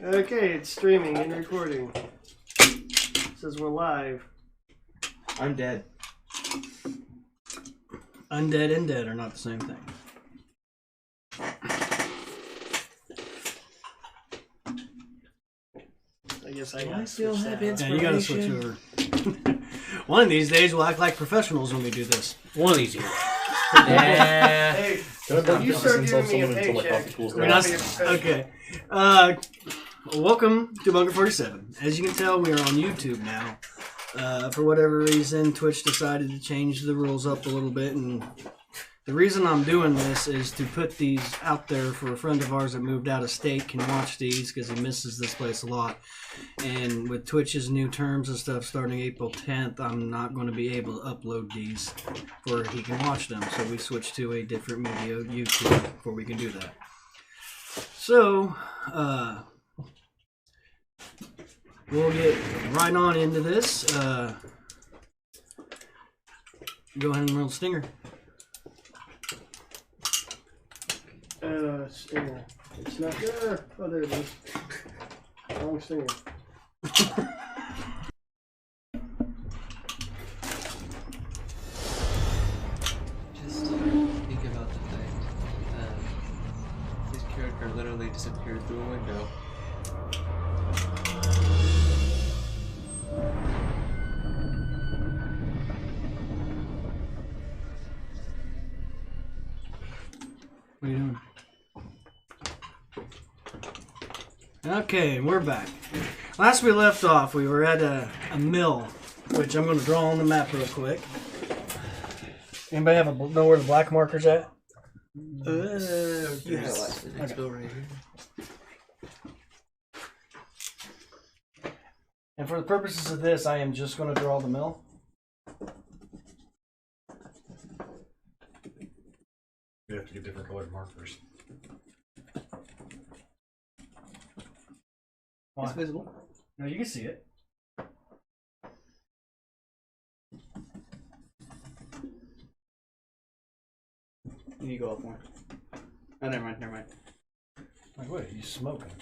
Okay, it's streaming and recording. It says we're live. I'm dead. Undead and dead are not the same thing. I guess I still have Yeah, you gotta switch inspiration. over. One of these days we'll act like professionals when we do this. One of these years. Yeah. Hey, Don't when you start insult giving me a someone until the paycheck, coffee cools we're down. not being professional. Okay. Welcome to Bunker 47. As you can tell, we are on YouTube now. For whatever reason, Twitch decided to change the rules up a little bit, and the reason I'm doing this is to put these out there for a friend of ours that moved out of state can watch these because he misses this place a lot. And with Twitch's new terms and stuff starting April 10th, I'm not going to be able to upload these where he can watch them. So we switched to a different media, YouTube, before we can do that. So, we'll get right on into this. Go ahead and roll Stinger. Stinger. It's not there. Oh, there it is. Wrong stinger. Just think about the fact his character literally disappeared through a window. What are you doing? Okay, we're back. Last we left off, we were at a mill, which I'm going to draw on the map real quick. Anybody know where the black marker's at? You highlight the next bill right here. And for the purposes of this, I am just going to draw the mill. You have to get different colored markers. Why? It's visible. No, you can see it. You need to go up more. Oh, never mind. Like, what are you smoking?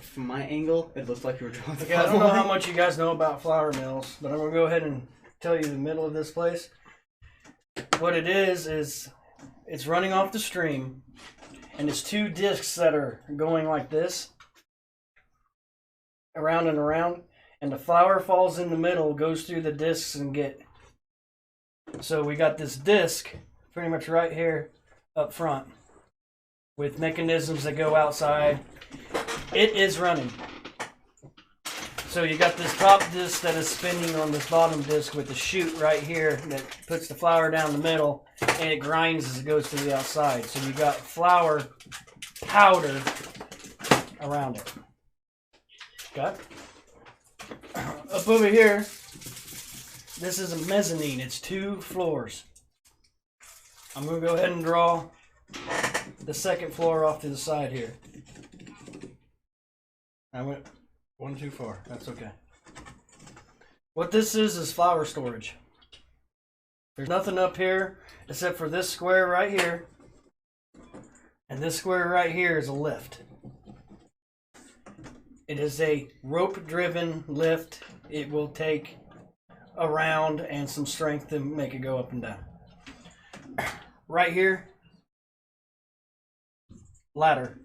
From my angle, it looks like you were drawing the Okay, I don't know how much you guys know about flour mills, but I'm going to go ahead and tell you the middle of this place. What it is it's running off the stream, and it's two discs that are going like this, around and around, and the flour falls in the middle, goes through the discs and get... So we got this disc pretty much right here up front with mechanisms that go outside. It is running. So you got this top disc that is spinning on this bottom disc with the chute right here that puts the flour down the middle, and it grinds as it goes to the outside. So you got flour powder around it. Got up over here. This is a mezzanine. It's 2 floors. I'm going to go ahead and draw the second floor off to the side here. I went one too far. That's okay. What this is flour storage. There's nothing up here except for this square right here. And this square right here is a lift. It is a rope-driven lift. It will take a round and some strength to make it go up and down. Right here, ladder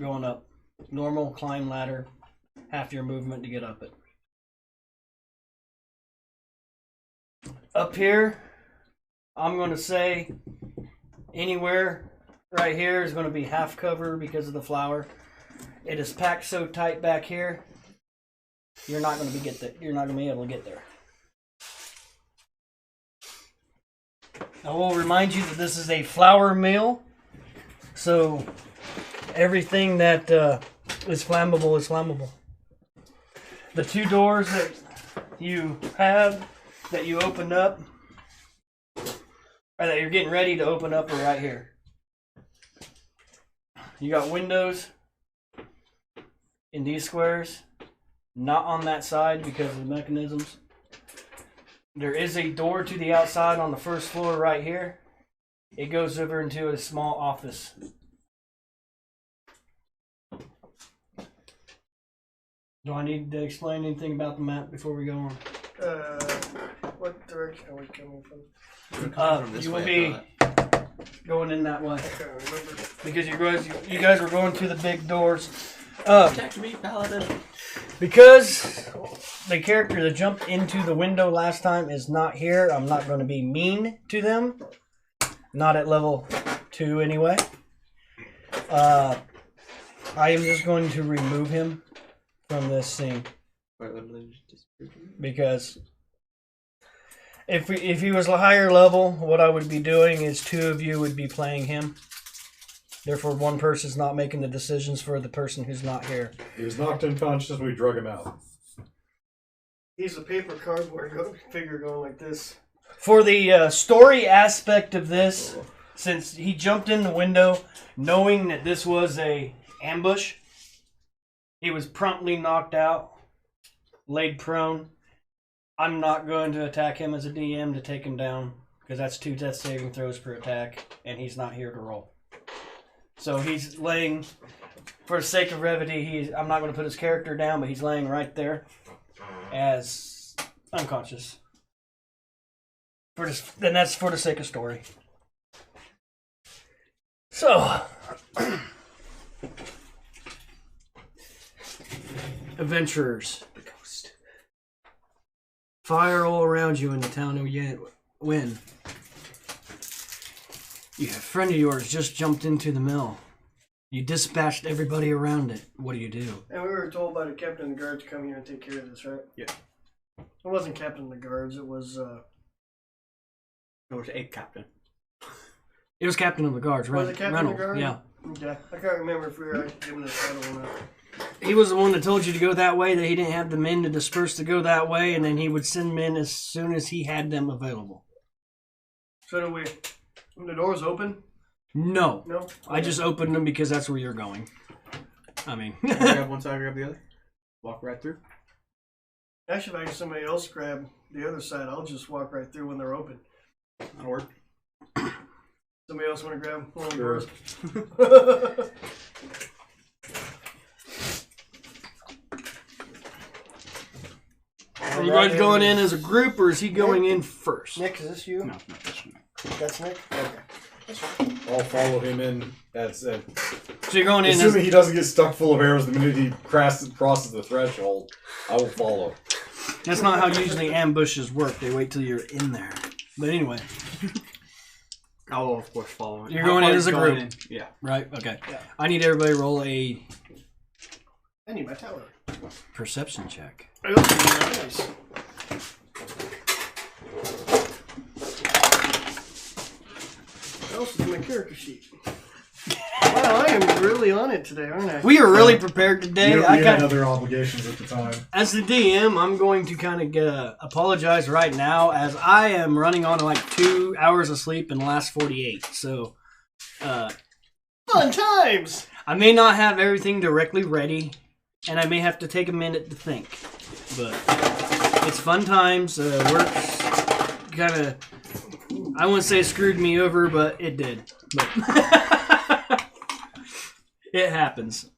going up. Normal climb ladder, half your movement to get up it. Up here, I'm going to say anywhere right here is going to be half cover because of the flour. It is packed so tight back here, you're not going to be able to get there. I will remind you that this is a flour mill, so everything that is flammable is flammable. The 2 doors that you have that you opened up, or that you're getting ready to open up, are right here. You got windows in these squares, not on that side because of the mechanisms. There is a door to the outside on the first floor right here. It goes over into a small office. Do I need to explain anything about the map before we go on? What direction are we coming from? You will be going in that way I can't remember. because you guys were going through the big doors. Protect me, Paladin. Because the character that jumped into the window last time is not here, I'm not going to be mean to them. Not at level 2 anyway. I am just going to remove him from this scene. Because if he was a higher level, what I would be doing is 2 of you would be playing him. Therefore, one person's not making the decisions for the person who's not here. He was knocked unconscious. We drug him out. He's a paper cardboard figure going like this. For the story aspect of this, since he jumped in the window knowing that this was a ambush, he was promptly knocked out, laid prone. I'm not going to attack him as a DM to take him down, because that's 2 death saving throws per attack, and he's not here to roll. So he's laying, for the sake of brevity, I'm not going to put his character down, but he's laying right there as unconscious. And that's for the sake of story. So, adventurers, fire all around you in the town of Wynn. A friend of yours just jumped into the mill. You dispatched everybody around it. What do you do? And we were told by the captain of the guards to come here and take care of this, right? Yeah. It wasn't captain of the guards, it was, No, it's 8 captain. It was captain of the guards, right? Was it captain of the guards? Yeah. Okay. I can't remember if we were given a title or not. He was the one that told you to go that way, that he didn't have the men to disperse to go that way, and then he would send men as soon as he had them available. So do we... The door's open? No. No? I just opened them because that's where you're going. I mean... I grab one side, grab the other. Walk right through. Actually, if I have somebody else grab the other side, I'll just walk right through when they're open. That'll work. Somebody else want to grab one of the Sure. doors? Are you guys going in as a group, or is he going in first? Nick, is this you? No, not this one. That's Nick? Okay. I'll follow him in. That's it. So you're going in as... Assuming he doesn't get stuck full of arrows the minute he crosses the threshold, I will follow. That's not how usually ambushes work. They wait till you're in there. But anyway, I will, of course, follow it. You're going in as a group. In. Yeah. right? Okay. Yeah. I need everybody to roll a I need my tower. perception check. I also need my dice. What else is in my character sheet? Wow, I am really on it today, aren't I? We are really prepared today. You I had got, other obligations at the time. as the DM, I'm going to kind of apologize right now, as I am running on like 2 hours of sleep in the last 48. So, Fun times! I may not have everything directly ready, and I may have to take a minute to think. But it's fun times. Work's kind of, I wouldn't say screwed me over, but it did. But it happens.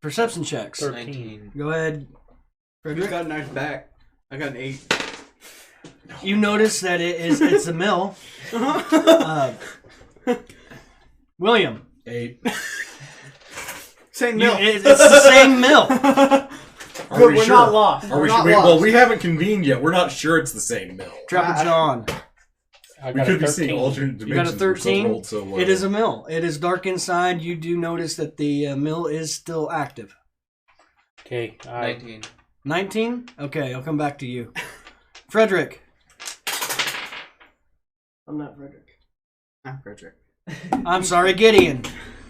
Perception checks. 19. Go ahead. Who's Frederick. got a nice back? I got an 8. You notice that it's a mill. William. 8. Same You, mill. it's the same mill. Are Good, we we're sure? not lost. Are We're we not sure? lost. Well, we haven't convened yet. We're not sure it's the same mill. Trapper John. I We got could a be seeing 13. alternate You got a dimensions. We're so 13? rolled so low. It is a mill. It is dark inside. You do notice that the mill is still active. Okay, 19. 19? Okay, I'll come back to you. Frederick. I'm not Frederick. I'm Frederick. I'm sorry, Gideon.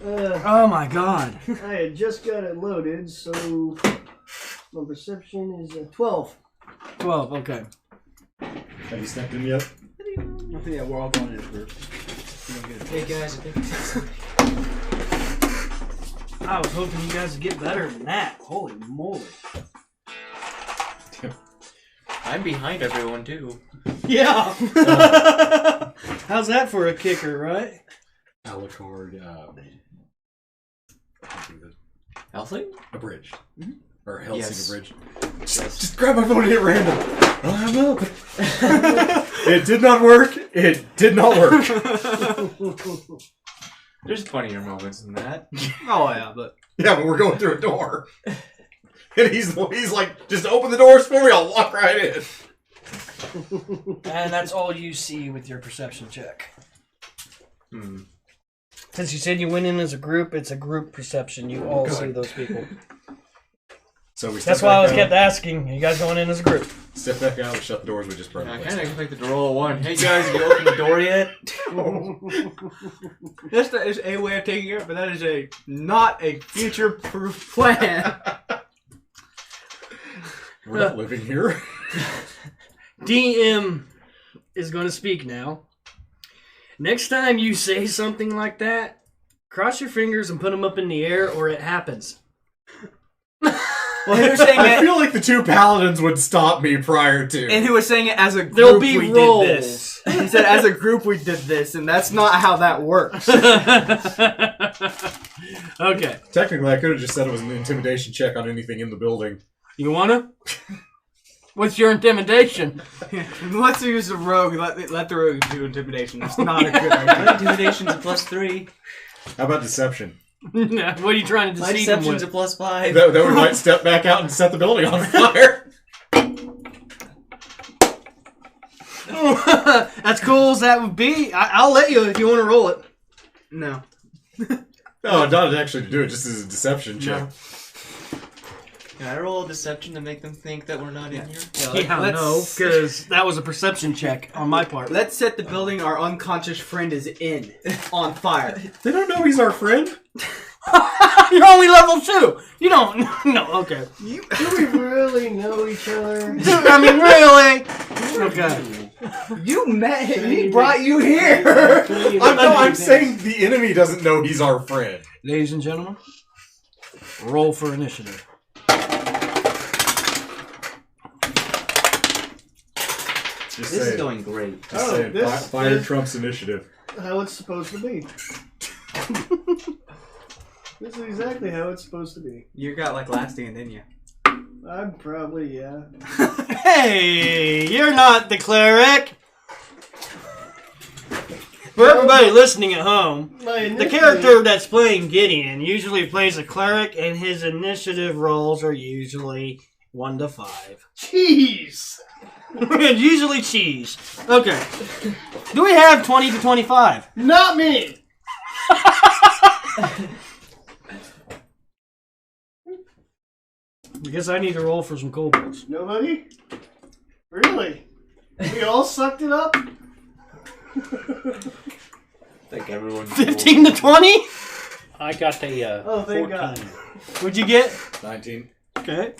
Oh my god. I had just got it loaded, so my perception is 12. 12, okay. Have you stepped in yet? I think yeah, we're all going in first. Hey guys, I think I was hoping you guys would get better than that. Holy moly. I'm behind everyone too. Yeah. How's that for a kicker, right? Alucard, Helsing? abridged. Or Helsing Yes. abridged. Just grab my phone and hit random. I'm up. It did not work. It did not work. There's funnier moments than that. Oh yeah, but Yeah, but we're going through a door. And he's like, just open the doors for me, I'll walk right in. And that's all you see with your perception check. Hmm. Since you said you went in as a group, it's a group perception. You all Good. see those people. So we That's why I was kept asking. Are you guys going in as a group? Step back out, we shut the doors, we just burn I the kind place. of expected to roll a 1. Hey guys, have you opened the door yet? that is a way of taking it, but that is not a future-proof plan. We're not living here. DM is going to speak now. Next time you say something like that, cross your fingers and put them up in the air, or it happens. Well, he was saying I it, feel like the two paladins would stop me prior to. and he was saying it as a group. There'll be we rolls. did this. He said, "As a group, we did this," and that's not how that works. Okay. Technically, I could have just said it was an intimidation check on anything in the building. You wanna? What's your intimidation? Let's use the rogue. Let the rogue do intimidation. That's not a good idea. Intimidation's a +3. How about deception? What are you trying to My deceive them deception's a with? +5. That we might step back out and set the building on fire. As cool as that would be, I'll let you if you want to roll it. No. No, not actually to do it, just as a deception check. No. Can I roll a deception to make them think that we're not in here? Yeah, no, because that was a perception check on my part. Let's set the building our unconscious friend is in on fire. They don't know he's our friend. You're only level 2. You don't. No, okay. Do we really know each other? I mean, really? Okay. You met him. He brought you here. I'm saying the enemy doesn't know he's our friend. Ladies and gentlemen, roll for initiative. Just This say is it. going great. Just say it. this Fire is Trump's initiative. how it's supposed to be. This is exactly how it's supposed to be. You got like last stand, didn't you? I'm probably, yeah. Hey, you're not the cleric. For everybody listening at home, the character that's playing Gideon usually plays a cleric, and his initiative rolls are usually 1 to 5. Cheese! Usually cheese. Okay. Do we have 20 to 25? Not me! I guess I need to roll for some kobolds. Nobody? Really? We all sucked it up? Like everyone. 15 to 20? I got a Oh, thank 14. God. What'd you get? 19. Okay.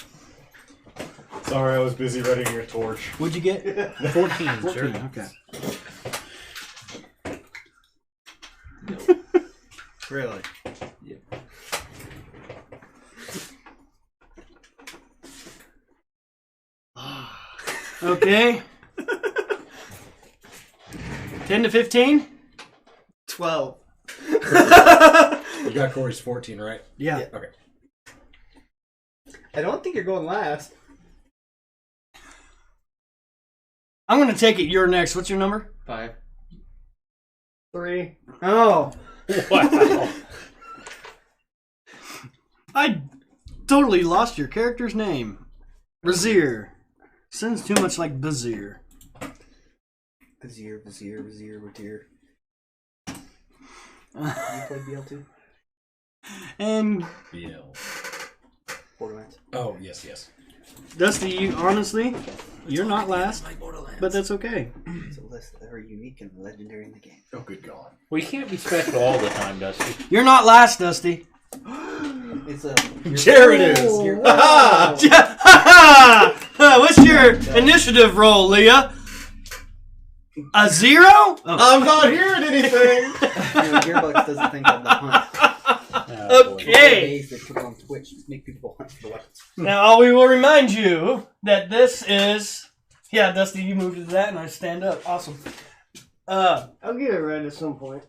Sorry, I was busy readying your torch. What'd you get? 14, sir. Okay. Really? Okay. 10 to 15? 12. You got Corey's 14, right? Yeah. Okay. I don't think you're going last. I'm going to take it you're next. What's your number? 5. 3. Oh. Wow. I totally lost your character's name. Razir. Sounds too much like Bazir. Vizier. You played BL2? And BL. Borderlands. Oh, yes. Dusty, you honestly, you're not last, but that's okay. It's a list that are unique and legendary in the game. Oh, good God. We can't be special all the time, Dusty. You're not last, Dusty. It's a. There it is! You're- What's your initiative roll, Leah? A 0? Oh. I'm not hearing anything! Gearbox doesn't think of the hunt. Okay. Days they put on Twitch to make people hunt for the weapons. Now we will remind you that this is. Yeah, Dusty, you moved to that, and I stand up. Awesome. I'll get it right at some point.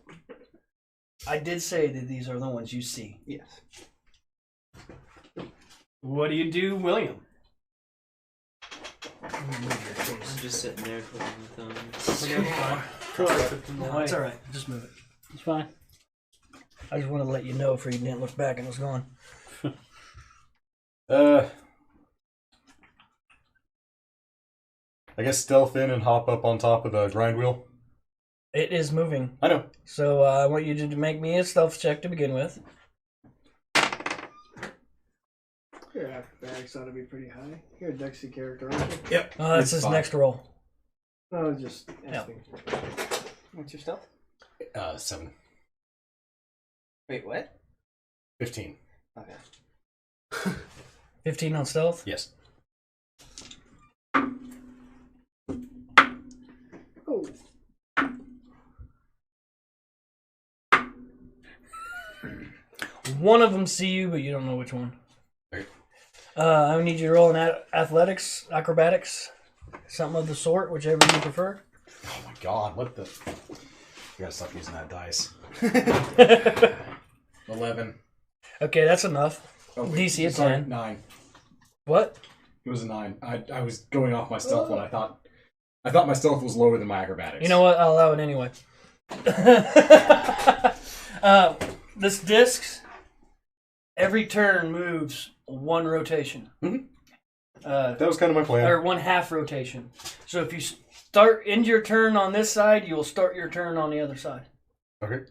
I did say that these are the ones you see. Yes. What do you do, William? I'm just sitting there twiddling my thumbs. No, it's alright. Just move it. It's fine. I just wanted to let you know for you didn't look back and it was gone. I guess stealth in and hop up on top of the grind wheel. It is moving. I know. So I want you to make me a stealth check to begin with. Your acrobatics ought to be pretty high. You're a Dexy character, aren't you? Yep. That's It's his fine. next roll. I was just Yeah. asking. What's your stealth? 7. Wait, what? 15. Okay. 15 on stealth. Yes. Oh. One of them see you, but you don't know which one. Okay. I need you to roll an athletics, acrobatics, something of the sort, whichever you prefer. Oh my god, what the... You gotta stop using that dice. 11. Okay, that's enough. Oh, DC at sorry, 10. 9. What? It was a 9. I was going off my stealth when I thought my stealth was lower than my acrobatics. You know what? I'll allow it anyway. This disc, every turn moves one rotation. Mhm. That was kind of my plan. Or one half rotation. So if you start end your turn on this side, you will start your turn on the other side. Okay.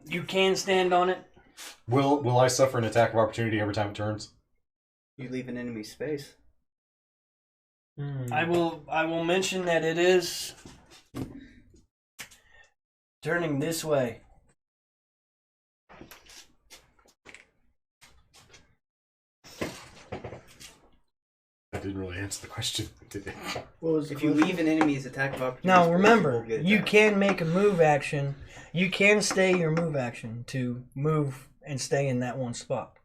You can stand on it. Will I suffer an attack of opportunity every time it turns? You leave an enemy space. I will mention that it is turning this way. That didn't really answer the question, did it? What was the If you question? leave an enemy's attack of opportunity, Now space, remember, will get you attacked. can make a move action. You can stay your move action to move and stay in that one spot.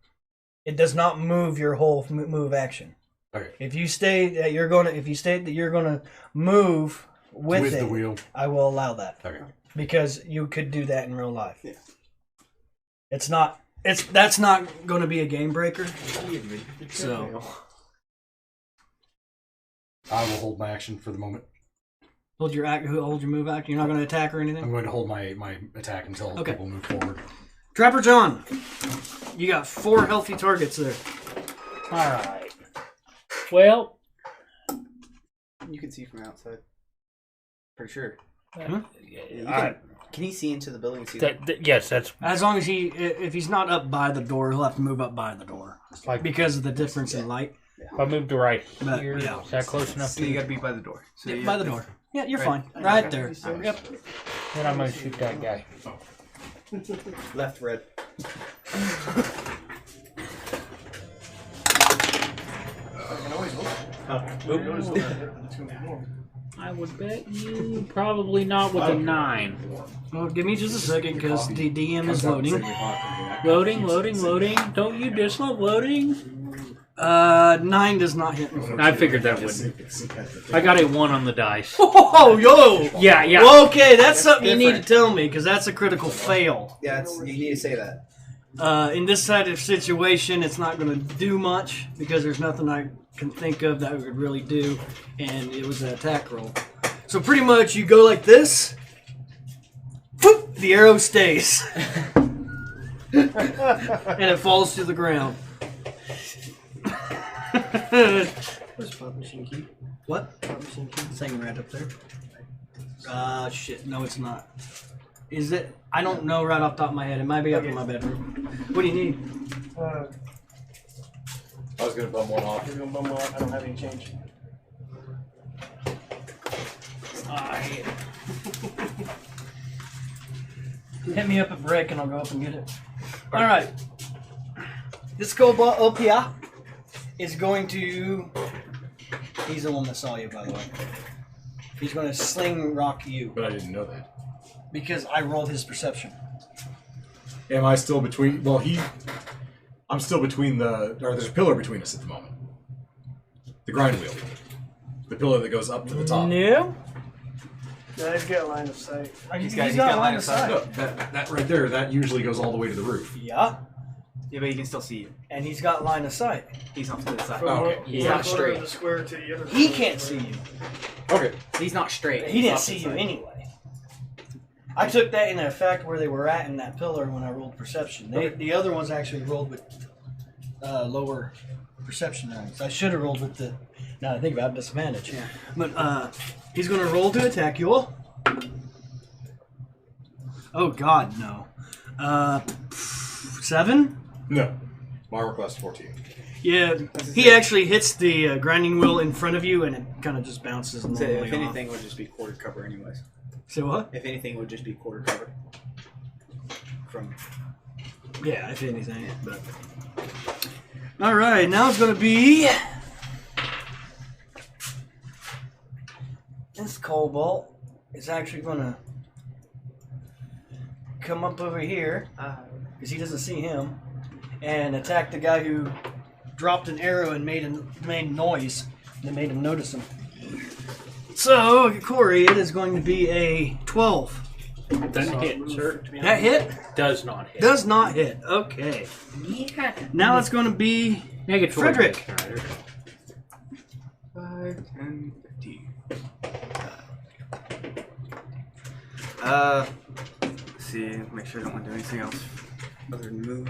It does not move your whole move action. Okay. If you state that you're gonna move with the it, wheel. I will allow that Okay. because you could do that in real life. Yeah. That's not going to be a game breaker. So I will hold my action for the moment. hold your move action. You're not going to attack or I'm anything. going to hold my attack until Okay. people move forward. Trapper John, you got 4 healthy targets there. Alright. Well, You can see from outside. Pretty sure. I, Can he see into the building? And see yes, that's As long as if he's not up by the door, he'll have to move up by the door like because of the difference in light. if I moved to right But, here. yeah. Is that close enough So to you gotta be by the door. So Yeah, you by have the to- door. Yeah, you're Right. fine. Right there. Yep. Then I'm gonna shoot that guy. left, red. I would bet you probably not with a 9. Well, give me just a second because the DM is loading. Loading. Don't you just love loading? 9 does not hit. I figured that wouldn't. I got a 1 on the dice. Oh, yo! Yeah. Well, okay, that's something you need to tell me because that's a critical fail. Yeah, you need to say that. In this type of situation, it's not going to do much because there's nothing I can think of that would really do, and it was an attack roll. So pretty much, you go like this. Whoop, the arrow stays, and it falls to the ground. Where's Pop Machine Key? What? Pop Machine Key. It's hanging right up there. Shit. No, it's not. Is it? I don't know right off the top of my head. It might be up in my bedroom. What do you need? I was going to bum one off. You're gonna bum off. I don't have any change. Hit me up at break and I'll go up and get it. All right. This Cobalt up here is going to. He's the one that saw you, by the way. He's going to sling rock you But I didn't know that. because I rolled his perception. Am I still between... Well, I'm still between the... Or there's a pillar between us at the moment. The grind wheel. The pillar that goes up to the top. No. Yeah, he's got line of sight. He's got line of sight. No, that right there, that usually goes all the way to the roof. Yeah, Yeah, but he can still see you. and he's got line of sight. He's off to the side. From Okay. one- He's one not corner of straight. the square to the other. He corner. can't see you. Okay. He's not straight. He He's didn't off see to you the side. anyway. I took that in effect where they were at in that pillar when I rolled perception. The other ones actually rolled with lower perception ranks. I should have rolled with the. Now I think about disadvantage. Yeah. But he's going to roll to attack you all. Oh God, no. 7. No. My armor class is 14. Yeah, he actually hits the grinding wheel in front of you, and it kind of just bounces So normally if off. anything, it would just be quarter cover, anyways. So what? If anything, it would just be quarter cover. From Yeah, if anything. But all right, now it's gonna be this cobalt is actually gonna come up over here because he doesn't see him and attack the guy who dropped an arrow and made noise that made him notice him. So, Corey, it is going to be a 12. Doesn't hit, sir. That hit? Does not hit. Does not hit. Okay. Yeah. Now it's going to be Negatory. Frederick. 5, 10, 15. Let's see. Make sure I don't want to do anything else other than move.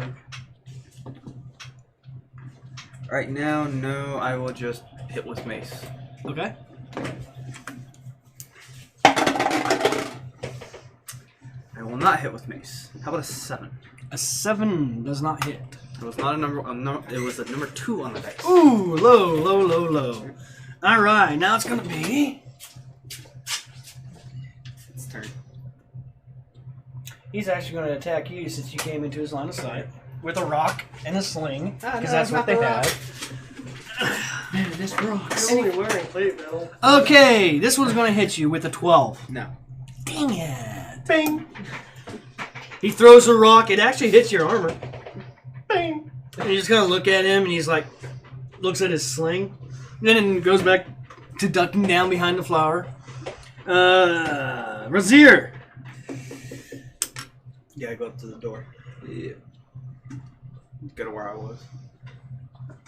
Right now, no. I will just hit with mace. Okay. I will not hit with mace. How about a 7? A 7 does not hit. It was not a number. It was a number 2 on the dice. Ooh, low, low, low, low. All right, now it's going to be. It's turn. He's actually going to attack you since you came into his line of sight with a rock and a sling no, because that's it's what not they the rock. have. Man, this rocks. You're only wearing plate metal. Okay, this one's going to hit you with a 12. no. Dang it. Bing, He throws a rock. It actually hits your armor. bing. And you just kind of look at him, and he's like, looks at his sling, then goes back to ducking down behind the flower. Razir. Yeah, I go up to the door. Yeah. Go to where I was.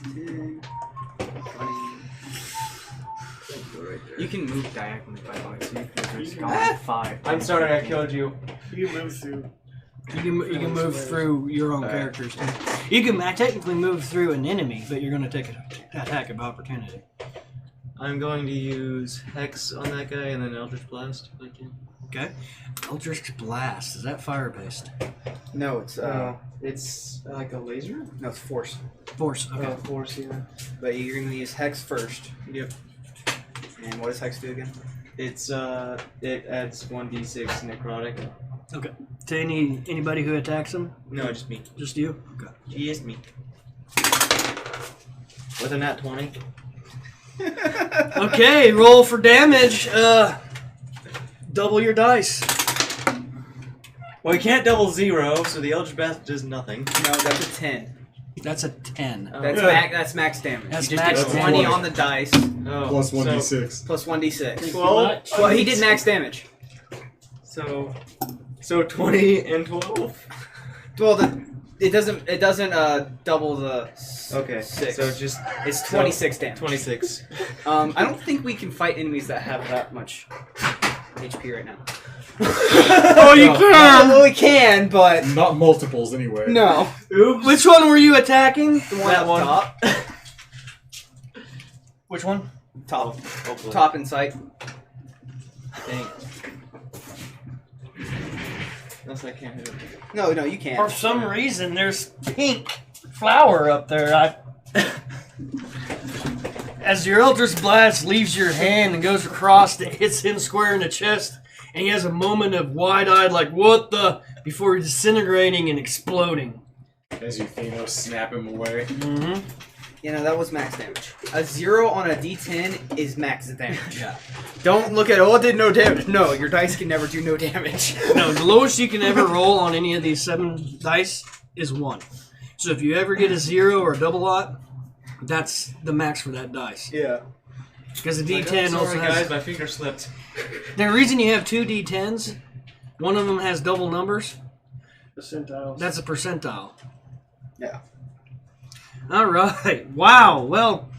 10, 20. You can move diagonally by the way, so you can just go 5. I'm sorry I killed you. You can move through. You can move through your own characters too. You can technically move through an enemy, but you're going to take an attack of opportunity. I'm going to use Hex on that guy and then Eldritch Blast if I can. Okay. Eldritch Blast. Is that fire based? No, It's like a laser? no, it's force. Force. Okay. Force, yeah. But you're gonna use hex first. Yep. And what does hex do again? It's it adds 1d6 necrotic. Okay. To anybody who attacks him, No, just me. just you. Okay. Just me. With a nat 20. Okay. Roll for damage. Double your dice. Well, you can't double 0, so the Eldritch Blast does nothing. No, that's a 10. That's a 10. Oh. That's max damage. That's you just max get damage. 20 on the dice Oh, Plus so- 1d6. plus 1d6. Thank you Well, much. Well, he did max damage. So 20 and 12. Well, it doesn't double the Okay, 6. so just It's 26 damage. 26. I don't think we can fight enemies that have that much HP right now. Oh, you Well, we can, but Not multiples anyway. no. Which one were you attacking? The one That up one. top. Which one? Top. Hopefully. Top in sight. I think. Unless I can't hit him. No, you can't. For some reason, there's pink flower up there. As your Eldritch Blast leaves your hand and goes across, it hits him square in the chest, and he has a moment of wide-eyed, like, what the, before disintegrating and exploding. As you Thanos snap him away. Mm-hmm. You know, that was max damage. A 0 on a d10 is max damage. Yeah. Don't look at, it did no damage. No, your dice can never do no damage. No, the lowest you can ever roll on any of these 7 dice is 1. So if you ever get a 0 or a double lot, that's the max for that dice. Yeah. Because the Like, D10 oh, also sorry, has. guys, my finger slipped. The reason you have 2 D10s, one of them has double numbers. Percentiles. That's a percentile. Yeah. All right. Wow. Well,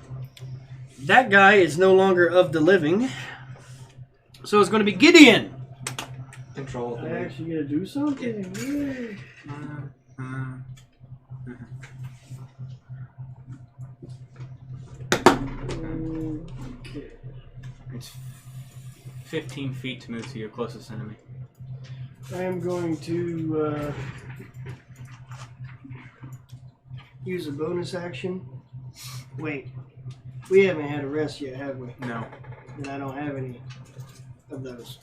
that guy is no longer of the living. So it's going to be Gideon. Control. I actually get to do something. Yay. Okay. It's 15 feet to move to your closest enemy. I am going to use a bonus action. Wait, we haven't had a rest yet, have we? No. And I don't have any of those.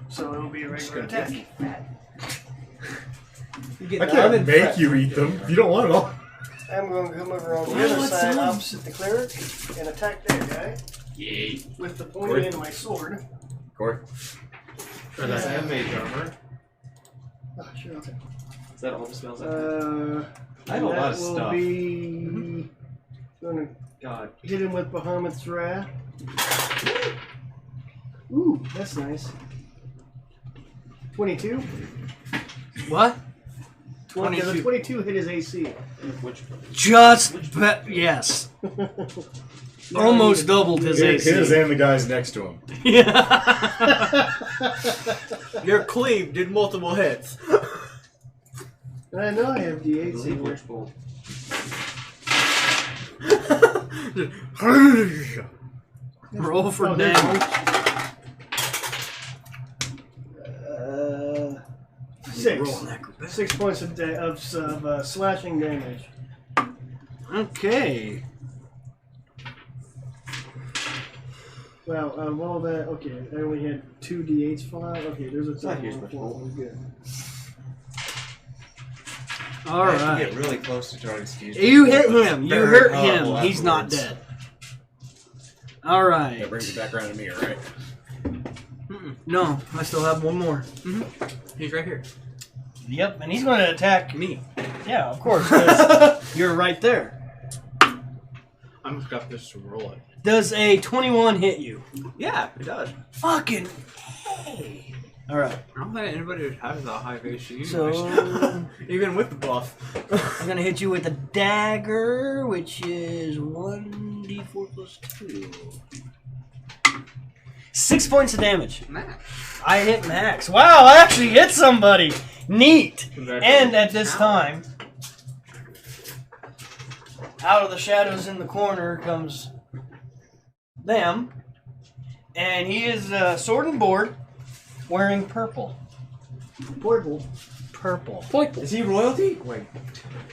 So it'll be a regular attack. I can't make you eat them if you don't want it all. I'm going to come over on the other side opposite the cleric and attack that guy. Yay. With the pointy end of my sword. Corey? For the handmade armor. Oh, sure, okay. Is that all the spells I have? I have a lot of stuff. That will be... Gonna God. hit him with Bahamut's Wrath. Ooh, that's nice. 22? What? 22. The 22 hit his AC. Which Yes. Almost doubled his AC. His and the guys next to him. Yeah. Your cleave did multiple hits. I know I have D8. Believe which bolt. Roll for Oh, damage. Six. 6 points of slashing damage. Okay. Well, all that. Okay, I only had 2 D8s fly. Okay, there's a not third huge, one. but Fourth one, good. All I have to right. get really close to target speed. You hit him. You Very hurt powerful him. He's not afterwards. dead. All right. That brings it back around to me, right? No, I still have one more. He's right here. Yep, and he's going to attack Me. Yeah, of course. 'Cause you're right there. I'm just got this to roll it. Does a 21 hit you? Yeah, it does. Fucking hey. All right. I don't think anybody would have that high of AC. So Even with the buff. I'm gonna hit you with a dagger, which is 1d4 plus 2. 6 points of damage. I hit max. Wow, I actually hit somebody. Neat. And at this time, out of the shadows in the corner comes them, and he is sword and board, wearing purple. Purple. Purple. Is he royalty? Wait.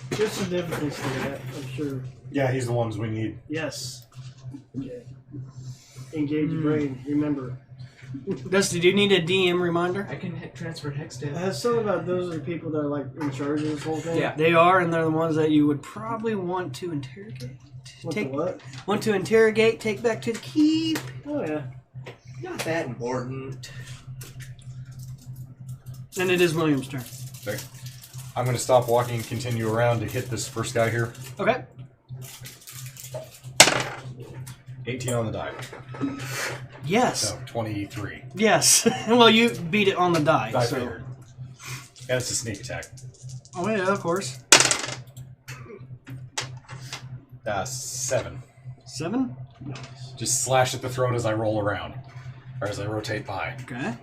There's significance to that, I'm sure. Yeah, he's the ones we need. Yes. Okay. Engage your brain. Remember. Dusty, do you need a DM reminder? I can hit transfer hex damage. Has something about those are the people that are like in charge of this whole thing? Yeah. They are, and they're the ones that you would probably want to interrogate. What the what? Want to interrogate, take back to the keep. Oh yeah. Not that important. And it is William's turn. Okay. I'm going to stop walking and continue around to hit this first guy here. Okay. 18 on the die. Yes. So 23. Yes. Well, you beat it on the die. I so. figured. And it's a sneak attack. Oh yeah, of course. 7. 7. Just slash at the throat as I roll around. Or as I rotate by. Okay.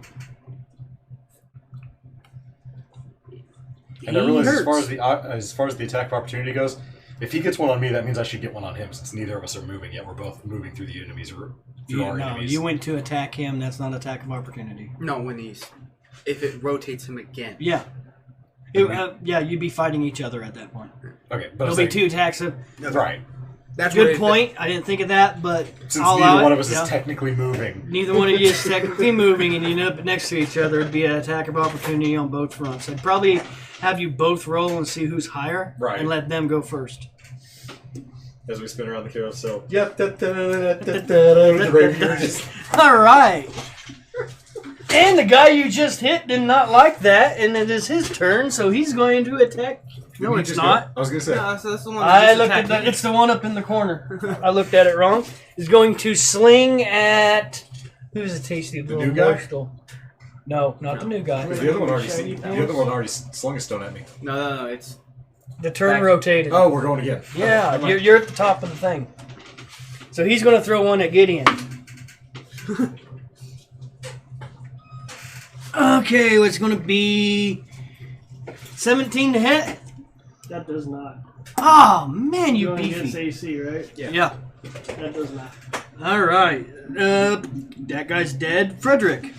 And I realize as far as the attack of opportunity goes, if he gets one on me, that means I should get one on him, since neither of us are moving yet. We're both moving through the enemies, through our enemies. You went to attack him. That's not attack of opportunity. No, when if it rotates him again. Yeah. Yeah, you'd be fighting each other at that point. Okay, but There'll be 2 attacks. Right. That's Good where point. I didn't think of that, but Since I'll neither allow one it. of us Yeah. is technically moving. Neither one of you is technically moving, and you end up next to each other. It'd be an attack of opportunity on both fronts. I'd probably have you both roll and see who's higher, Right. and let them go first. As we spin around the carousel. Yep. The rapier just... All right. And the guy you just hit did not like that, and it is his turn, so he's going to attack. No, it's not. I was gonna say. No, so that's the one. I looked at that. It's the one up in the corner. I looked at it wrong. He's going to sling at. Who's a tasty little new guy? morsel? No, not the new guy. The other one already slung a stone at me. No, it's The turn Back. rotated. Oh, we're going again. Yeah, Okay, never you're at the top of the thing. So he's going to throw one at Gideon. Okay, it's going to be 17 to hit. That does not. Oh man, you Going against beefy. AC, right? Yeah. That does not. All right. That guy's dead. Frederick.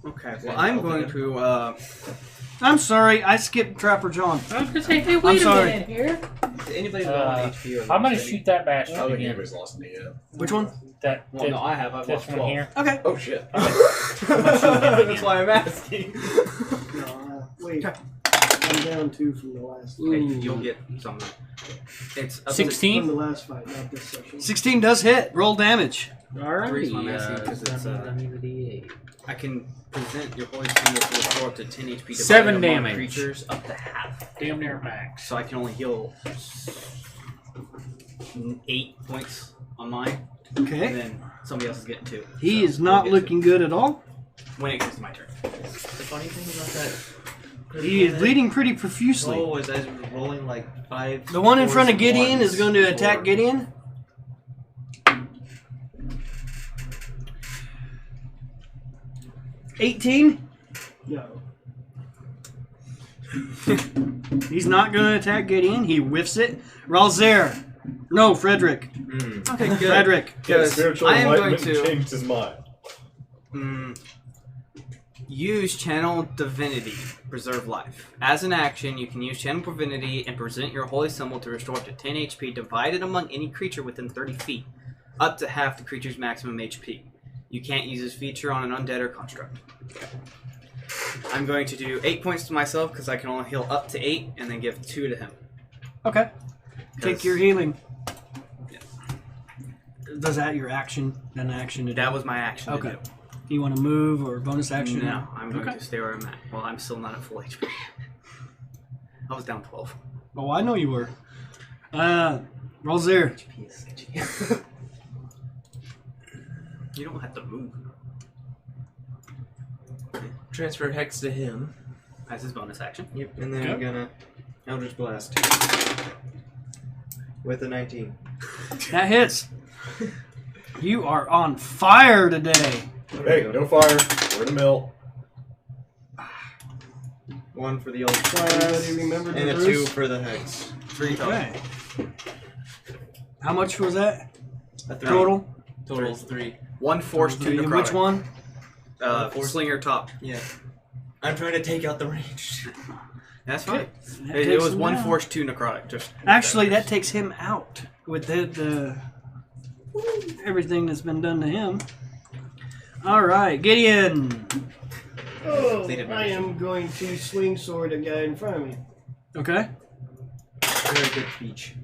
okay. Well, I'm going to. I'm sorry, I skipped Trapper John. I was gonna say, hey, wait a sorry. minute here. Anybody low on HP or I'm gonna steady? shoot that bastard I don't think again. anybody's lost me yet. Which one? That, Well, no, I have. I've this lost one 12. here. Okay. Oh shit. That's why I'm asking. No, wait. I'm down 2 from the last. Okay, you'll get some. It's up 16? From the last fight, not this section. 16 does hit. Roll damage. Alright. The reason I'm asking because it's I can present your holy symbol to restore up to 10 HP. divided 7 among damage. Creatures up to half. Damn near max. So I can only heal 8 points on mine, and Okay. then somebody else is getting 2. He So is not we'll get looking good at all. 2 when it comes to my turn. The funny thing about that. He is bleeding pretty profusely. Oh, was I was rolling like 5. The one in front of fours, Gideon ones is going to for- attack Gideon. $18. No. He's not going to attack Gideon. He whiffs it. Ralzer. No, Frederick. Okay, good. Frederick. Because Spiritual I am going enlightenment to changed his mind. use Channel Divinity, preserve life. As an action, you can use Channel Divinity and present your holy symbol to restore up to 10 HP, divided among any creature within 30 feet, up to half the creature's maximum HP. You can't use this feature on an undead or construct. I'm going to do 8 points to myself because I can only heal up to 8, and then give 2 to him. Okay. Take 'Cause- your healing. Yes. Does that your action? An action to do? That was my action Okay. to do. You want to move or bonus action? No, I'm going Okay. to stay where I'm at. Well, I'm still not at full HP. I was down 12. Oh, I know you were. Ralzer. You don't have to move. Transfer Hex to him. That's his bonus action. Yep, and then I'm gonna Eldritch Blast. With a 19. That hits. You are on fire today. Hey, no fire. We're in the mill. 1 for the old Anybody remember and the a Bruce? 2 for the Hex. 3 total. Okay. How much was that A 3. total? Total's 3. 1 force, 2 necrotic. Which one? Force? Slinger top. Yeah. I'm trying to take out the range. That's fine. That It takes was him 1 down. force, 2 necrotic. Just Actually, that takes him out with the everything that's been done to him. All right, Gideon. Oh, Completed I am going to swing sword a guy in front of me. Okay. Very good speech.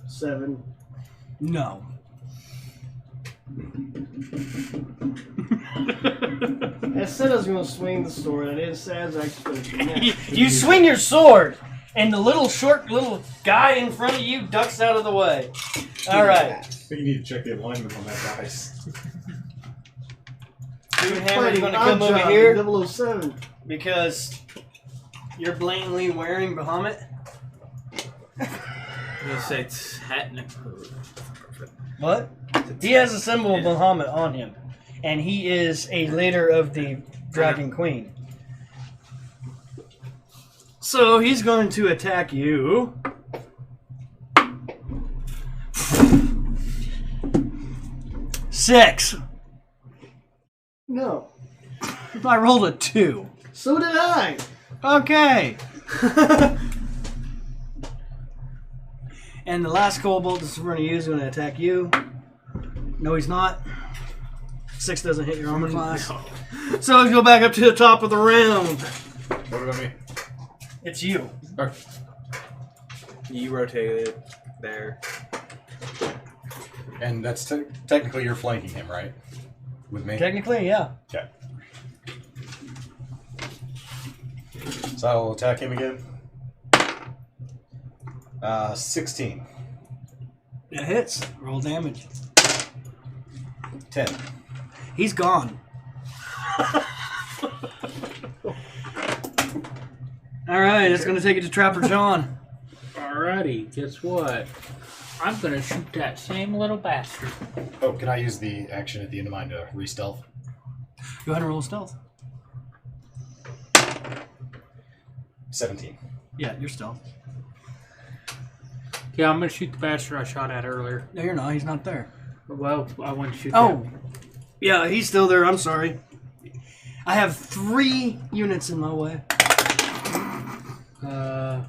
7. No. I said I was going to swing the sword. I didn't say I was actually going to. You swing your sword, and the little guy in front of you ducks out of the way. All right. I think you need to check the alignment on that dice. Dude Hammer's going to come over here 007. because you're blatantly wearing Bahamut. you say it's What? He has a symbol of Bahamut on him, and he is a leader of the Dragon Queen. So he's going to attack you. Six. No. I rolled a 2. So did I. Okay. And the last Cobalt that's going to use is going to attack you. No, he's not. 6 doesn't hit your armor class. So let's go back up to the top of the round. What about me? It's you. You rotated there. And that's technically you're flanking him, right? with me? Technically, yeah. Okay. So I will attack him again. 16. It hits. Roll damage. 10. He's gone. All right, it's going to take it to Trapper John. Alrighty, guess what? I'm gonna shoot that same little bastard. Oh, can I use the action at the end of mine to re-stealth? Go ahead and roll stealth. 17. Yeah, you're stealth. Yeah, I'm gonna shoot the bastard I shot at earlier. No, you're not. He's not there. Well, I want to shoot Oh, yeah, he's still there. I'm sorry. I have 3 units in my way. that.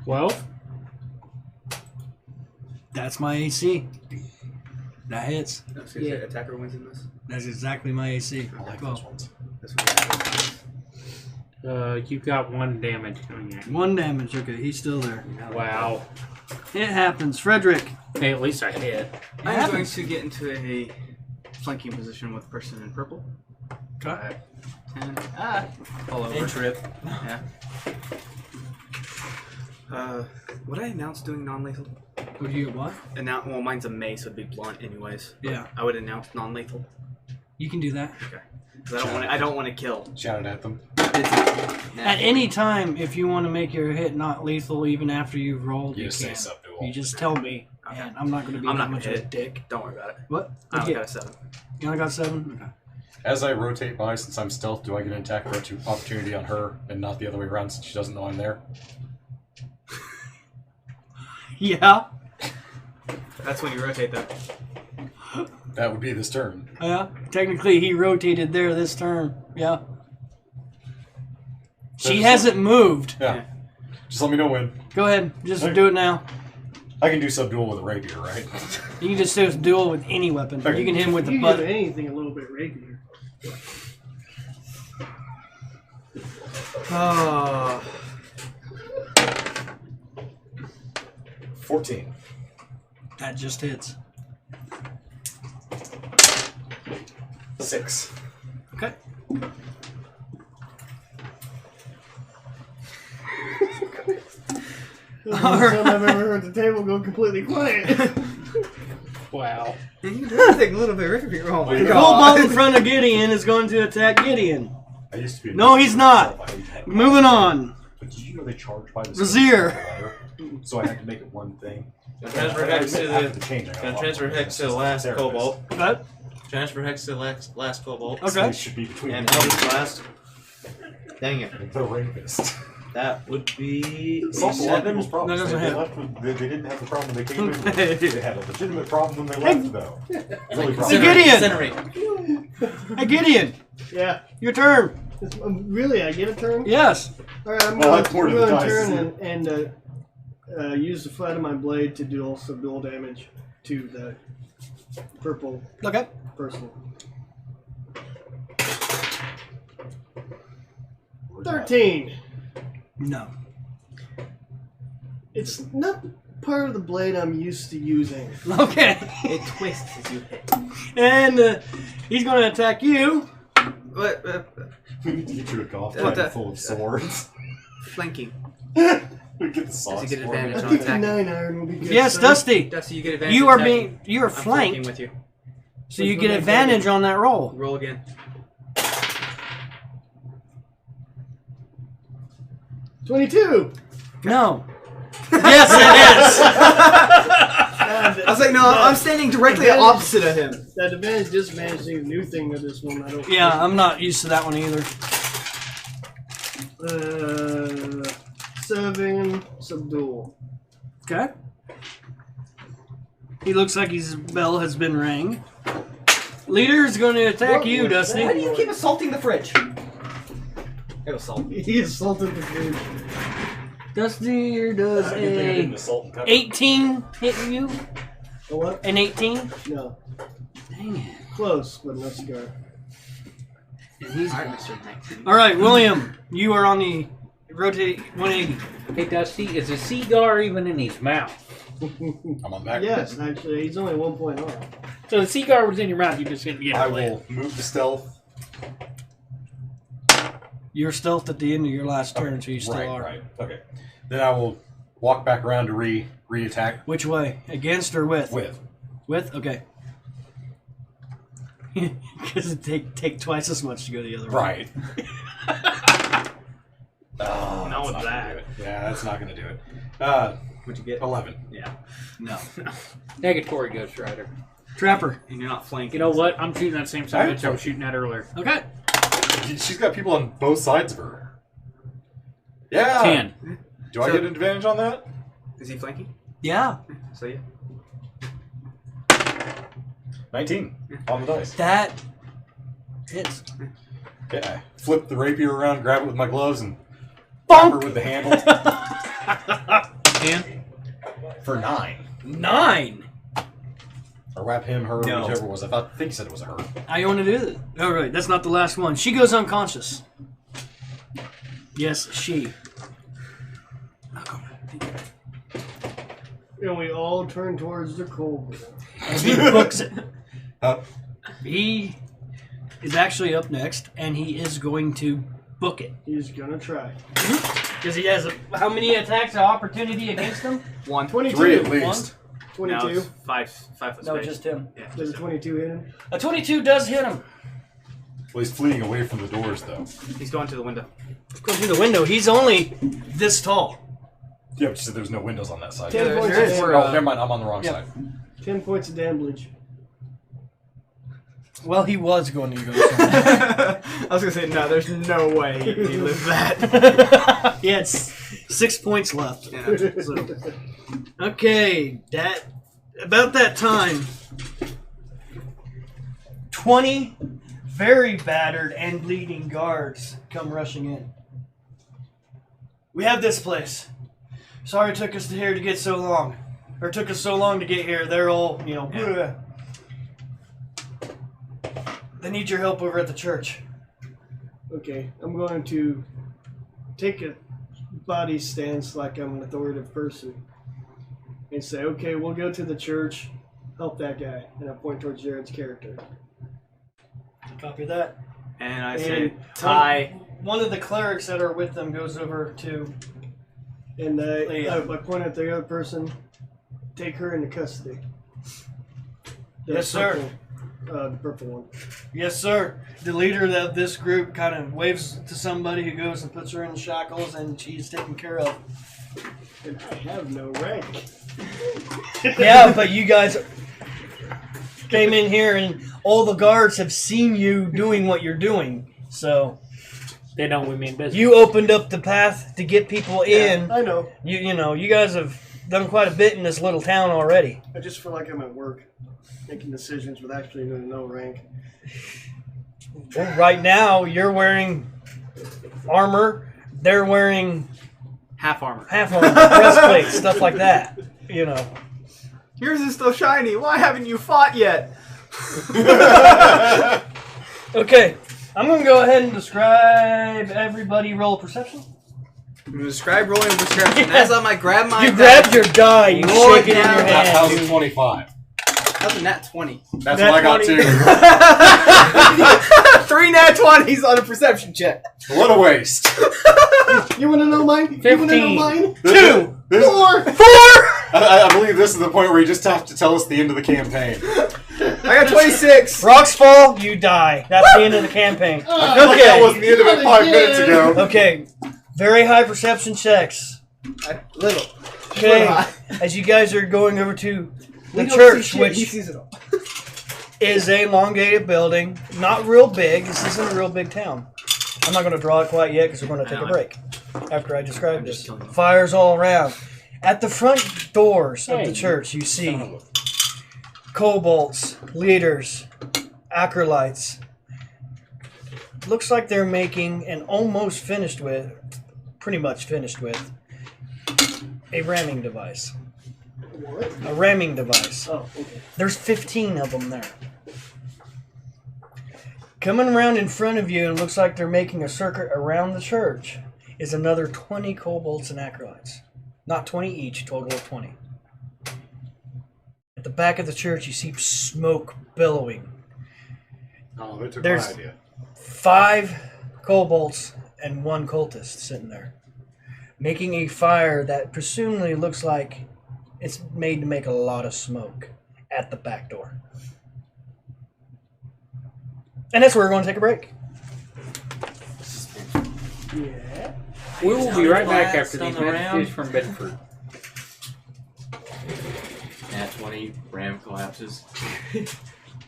12? That's my AC. That hits. I was gonna say attacker wins in this. That's exactly my AC. I like Well, those ones. That's what You got 1 damage coming at. 1 damage. Okay, he's still there. Wow. It happens. Frederick. Hey, at least I hit. I'm happens. going to get into a flanking position with person in purple. Okay. 10. All over. And trip. Yeah. Would I announce doing non-lethal? Would you get what? Well, mine's a mace, so it'd be blunt anyways. Yeah, I would announce non-lethal. you can do that. Okay. Because I don't want to kill. Shout it at them. At any time, if you want to make your hit not lethal, even after you've rolled, You you just say can. subdual. You just tell me, Okay. and I'm not going to be I'm that not much gonna of a hit. dick. Don't worry about it. What? I only Yeah. got a 7. You only got 7? Okay. As I rotate by, since I'm stealth, do I get an attack opportunity on her and not the other way around since she doesn't know I'm there? Yeah. That's when you rotate that. That would be this turn. Yeah. Technically, he rotated there this turn. Yeah. She That's- hasn't moved. Yeah. Just let me know when. Go ahead. Just Okay. do it now. I can do subdual with a rapier, right? You can just do a duel with any weapon. Okay. You can hit him with the You butt. give anything a little bit rapier. Oh. 14. That just hits. 6. Okay. This is the first time I've ever heard the table go completely quiet. Wow. You can do everything a little bit rapier. Oh my The god. cobalt in front of Gideon is going to attack Gideon. I used to be. No, he's not. Moving on. But did you know they charge by the Vizier. So I had to make it one thing. Transfer hex to After the. the change, I got a Gonna lot transfer more hex to the business. last Therapist. cobalt. What? Transfer hex to the last cobalt. So Okay. it should be between And me Elvis last. Dang it. and the rapist. That would be Solved a lot of 7. people's problems. No, it doesn't they, have- left with, they didn't have the problem when they came in. They had a legitimate problem when they left, though. Really Hey, Gideon! Incinerate. Hey, Gideon! Yeah. Your turn. Really, I get a turn? Yes. All right, I'm Well, going that's more to to the dice. turn and use the flat of my blade to deal subdual damage to the purple Okay. person. 13. No. It's not part of the blade I'm used to using. Okay. It twists as you hit. And he's going to attack you. What? We need to get you a golf What bag the- full of swords. Flanking. We get the sauce. Does he get for advantage I on think the attack? 9 iron will be good. Yes, sir. Dusty. Dusty, you get advantage. You are attacking. you are I'm flanking flanked, with you. so you get advantage on that roll. Roll again. 22. No. Yes, it I was like, no, I'm standing directly opposite of him. That advantage disadvantage thing is a new thing with this one. I don't. is. Yeah, I'm not used to that one either. 7 subdual. Okay. He looks like his bell has been rang. Leader is going to attack you, Dusty. Why do you keep assaulting the fridge? It was salt. He assaulted the food. Dusty does Good thing I didn't a assault and cover. 18 hit you. A what? An 18. No. Dang it. Close, but no cigar. And he's Alright, Mr. 19. all right, William. You are on the Rotate 180. Hey, Dusty, is a cigar even in his mouth? I'm on back. Yes, actually, he's only 1 point off. So the cigar was in your mouth. You just didn't get I it. will move the stealth. You're stealth at the end of your last turn, so you still Right, are. right. Okay. Then I will walk back around to re-attack Which way? Against or with? with. With? Okay. Because it take twice as much to go the other way. Right. Oh, Not with that's not that. gonna do it. Yeah, that's not going to do it. What'd you get? 11. Yeah. No. Negatory Ghost Rider. Trapper. And you're not flanking. You know what? I'm shooting that same son of a bitch I was shooting at earlier. Okay. She's got people on both sides of her. Yeah. 10. Do I get an advantage on that? Is he flanking? Yeah. So yeah. 19 on the dice. That hits. Okay, I flip the rapier around, grab it with my gloves, and whap her with the handle 10. for 9. 9. Or whap him, her, No. whichever it was. I think you said it was a her. How you want to do this? Oh, right. That's not the last one. She goes unconscious. Yes, she. And we all turn towards the cold. And he books it. Huh? He is actually up next, and he is going to book it. He's gonna try. Because he has how many attacks of opportunity against him? 1. 22. 3 at least. No, 22. it's 5 foot No, space. just him. Yeah, Does a just 22 hit him? A 22 does hit him. Well, he's fleeing away from the doors, though. He's going to the window. Go through the window. He's only this tall. Yeah, but you said there's no windows on that side. 10 there- points there of is. damage. Oh, never mind. I'm on the wrong yeah. side. 10 points of damage. Well, he was going to go somewhere. I was gonna say no. There's no way he lived that. He had 6 points left. Yeah. So, okay, about that time, 20 very battered and bleeding guards come rushing in. We have this place. Sorry it took us here to get so long. Or it took us so long to get here. They're all, Yeah. They need your help over at the church. Okay, I'm going to take a body stance like I'm an authoritative person and say, okay, we'll go to the church, help that guy. And I point towards Jared's character. Copy that. And I say, And Ty. One of the clerics that are with them goes over to. And Yeah. I point at the other person, take her into custody. The Yes, sir. purple- the purple one. Yes, sir. The leader of this group kind of waves to somebody who goes and puts her in shackles, and she's taken care of. And I have no rank. Yeah, but you guys came in here, and all the guards have seen you doing what you're doing. So They know we mean business. you opened up the path to get people in. I know. You guys have done quite a bit in this little town already. I just feel like I'm at work, making decisions with actually no rank. Well, right now, you're wearing armor. They're wearing Half armor. half armor, breastplates, stuff like that. Yours is still shiny. Why haven't you fought yet? Okay, I'm going to go ahead and describe everybody roll perception. I'm gonna describe rolling a description. As I might grab my. You grab your die, you Roll shake it it in your down. That hand. was 25. How's a nat 20? That's Nat what I got 20. too. 3 nat 20s on a perception check. What a waste. You want to know mine? You want to know 15. mine? Two. 4! I believe this is the point where you just have to tell us the end of the campaign. I got 26. Rocks fall, you die. That's the end of the campaign. I feel like that wasn't the end of it 5 minutes ago. Okay, very high perception checks. Little. Okay, as you guys are going over to the church, He which sees it all. is a elongated building, not real big. This isn't a real big town. I'm not going to draw it quite yet because we're going to take a break after I describe this. Fires all around. At the front doors of the church, you see kobolds, leaders, acolytes. Looks like they're making and almost finished with, pretty much finished with, a ramming device. What? A ramming device. Oh, okay. There's 15 of them there. Coming around in front of you, and looks like they're making a circuit around the church, is another 20 kobolds and acolytes. Not 20 each, total of 20. At the back of the church, you see smoke billowing. Oh, they took There's- my idea. 5 kobolds and 1 cultist sitting there, making a fire that presumably looks like it's made to make a lot of smoke at the back door. And that's where we're going to take a break. Yeah. We will be right back Blast after on these the messages ram. from Bedford. Nat 20, ram collapses.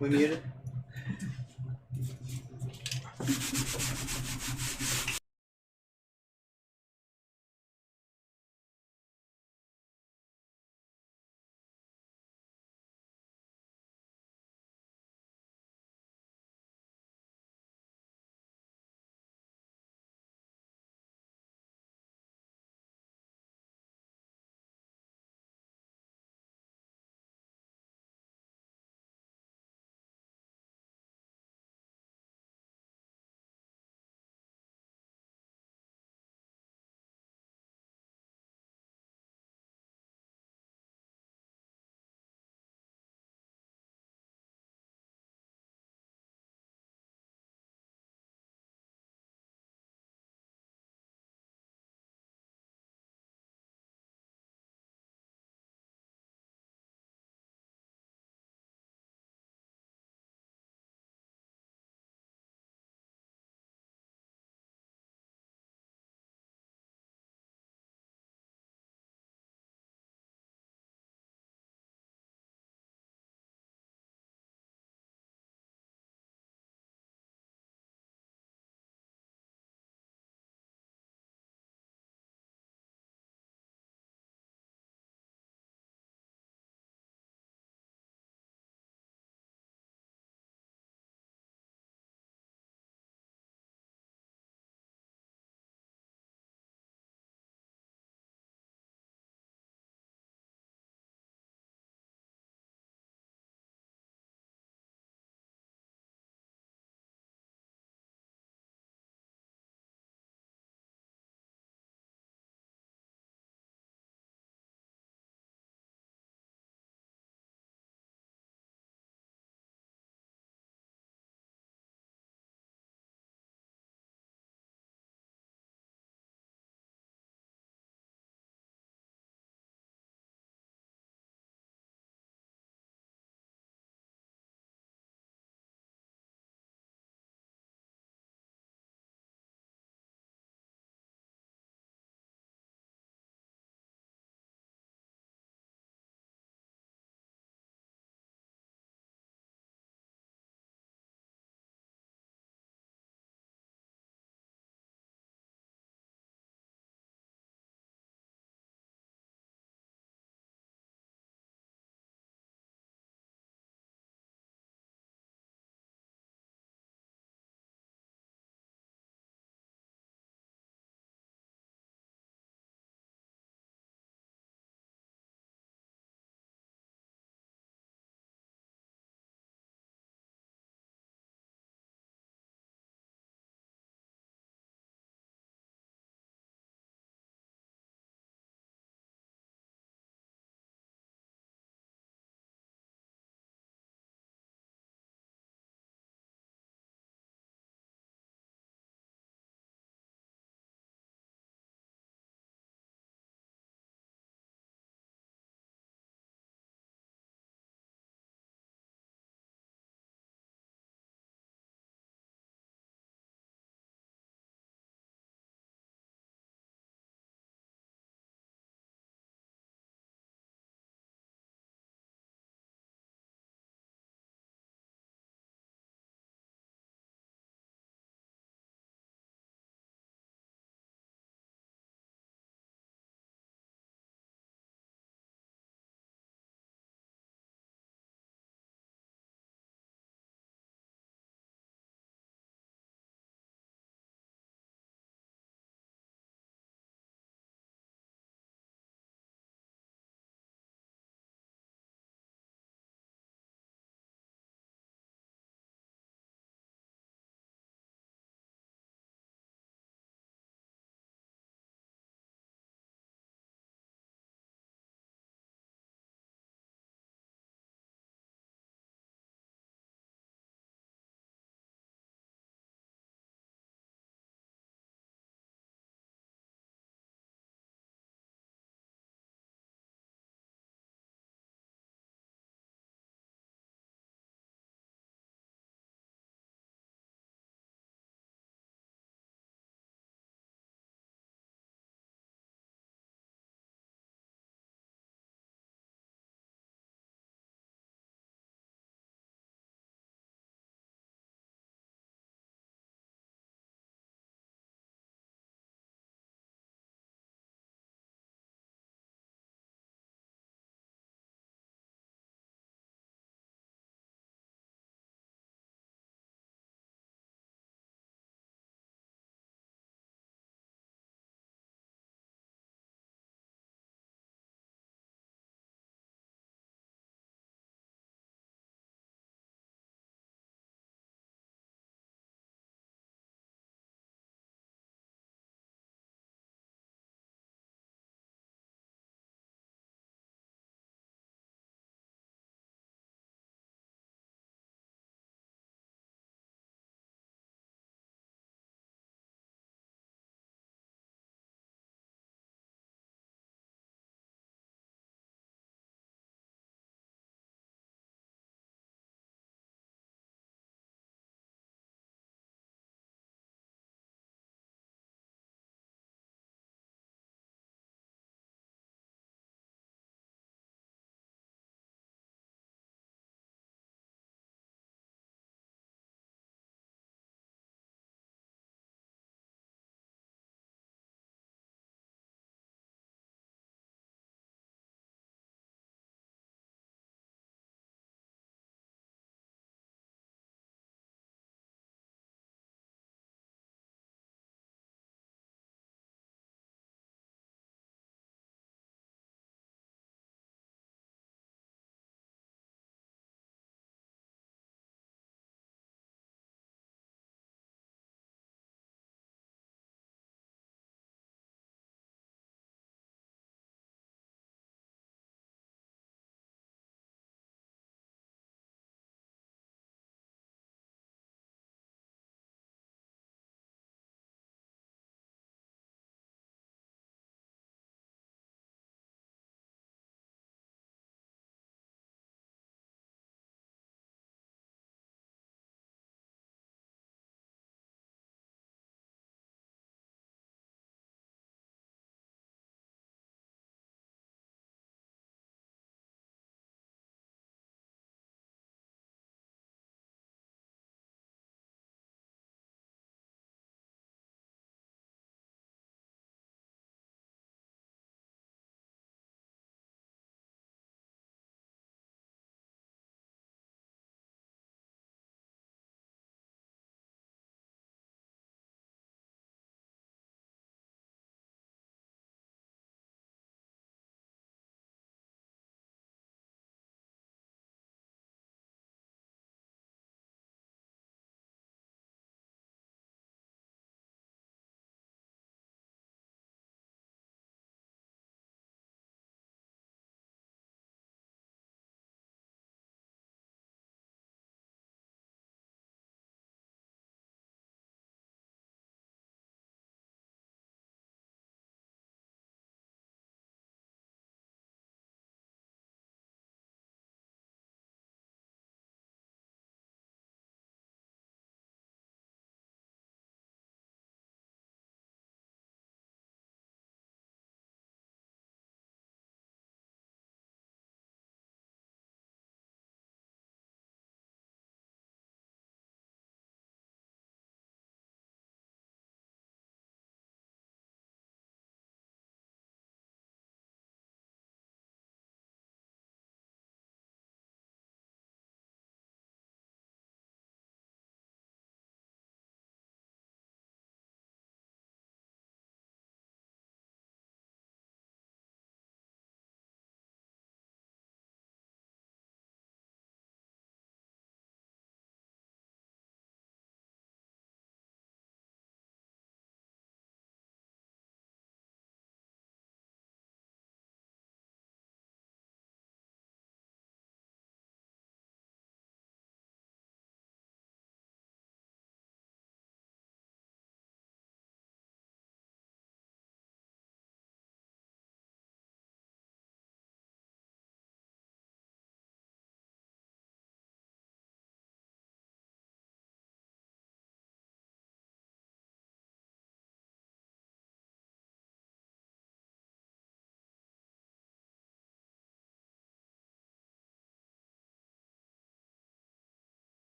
We muted.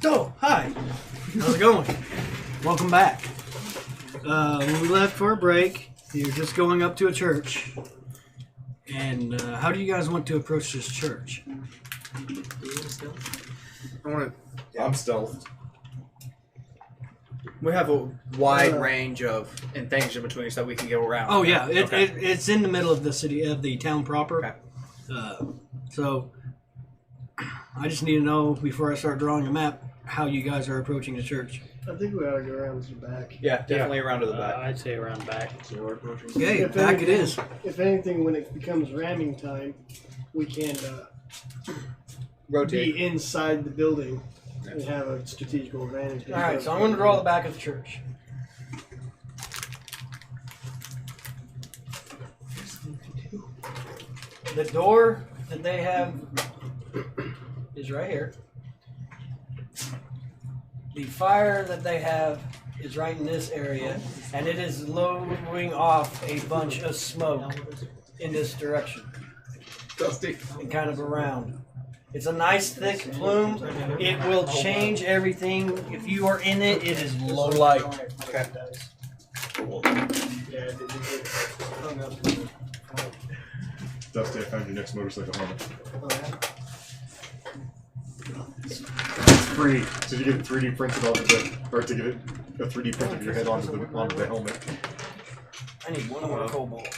So, hi. How's it going? Welcome back. When we left for a break, you're just going up to a church. And how do you guys want to approach this church? I'm stealth. We have a wide range of things in between so that we can go around. Oh yeah, Okay. it's in the middle of the city, of the town proper. Okay. So I just need to know before I start drawing a map how you guys are approaching the church. I think we ought to go around to the back. Yeah, definitely around to the back. I'd say around back. Okay, If back it anything- is. If anything, when it becomes ramming time, we can Rotate. be inside the building and have a strategical advantage. All right, so I'm going to draw the back of the church. The door that they have is right here. The fire that they have is right in this area, and it is blowing off a bunch of smoke in this direction. Dusty. And kind of around. It's a nice thick plume. It will change everything. If you are in it, it is low light. Okay. Yeah, did you get hung up? Dusty, I found your next motorcycle helmet. Oh, yeah? Free. So you get it 3D printed onto the, or to get it a 3D print of your head onto the helmet. I need one more cobalt.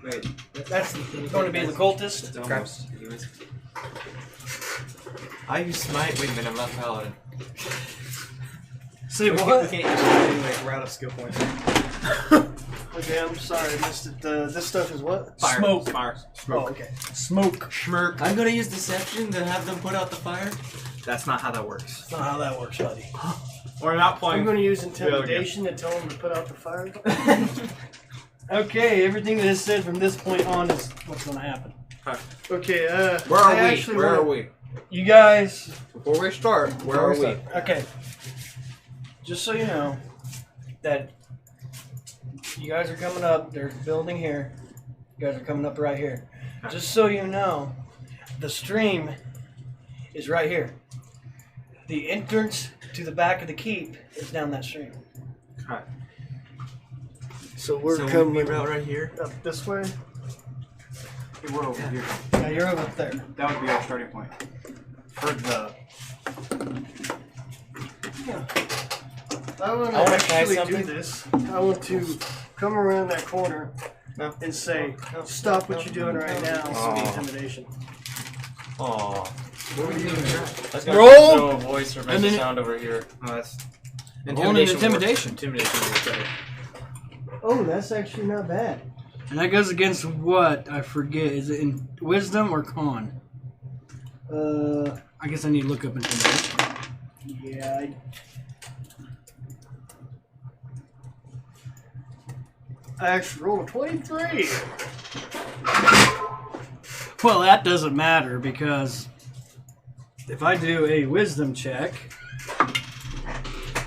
Wait. That's going to be the cultist. It's almost. I use smite. Wait a minute, I'm not paladin. See We what? can't use it anyway. We're out of skill points. Okay, I'm sorry, I missed it. This stuff is what? Fire. Smoke. Fire. Oh, okay. Smoke. Schmirk. I'm gonna use deception to have them put out the fire. That's not how that works. That's not how that works, buddy. We're not I'm playing. going to use intimidation to tell them to put out the fire. Okay, everything that is said from this point on is what's going to happen. Okay, Where I are we? actually Where are wanna- we? You guys. Before we start, where are we? Okay. Just so you know that you guys are coming up. There's a building here. You guys are coming up right here. Just so you know, the stream is right here. The entrance to the back of the keep is down that stream. Okay. So we're so coming we route right here. up this way. We're over here. Now you're over there. That would be our starting point. For the. I want to I wanna try actually do something. this. I want to come around that corner and say, "Stop what you're doing right now." Oh. Intimidation. Aww. Let's Roll! go a voice or make And a then- sound over here. Oh, that's Roll an intimidation. Intimidation works better. Oh, that's actually not bad. And that goes against what? I forget. Is it in wisdom or con? I guess I need to look up intimidation. Yeah. I actually rolled a 23. Well, that doesn't matter because if I do a wisdom check,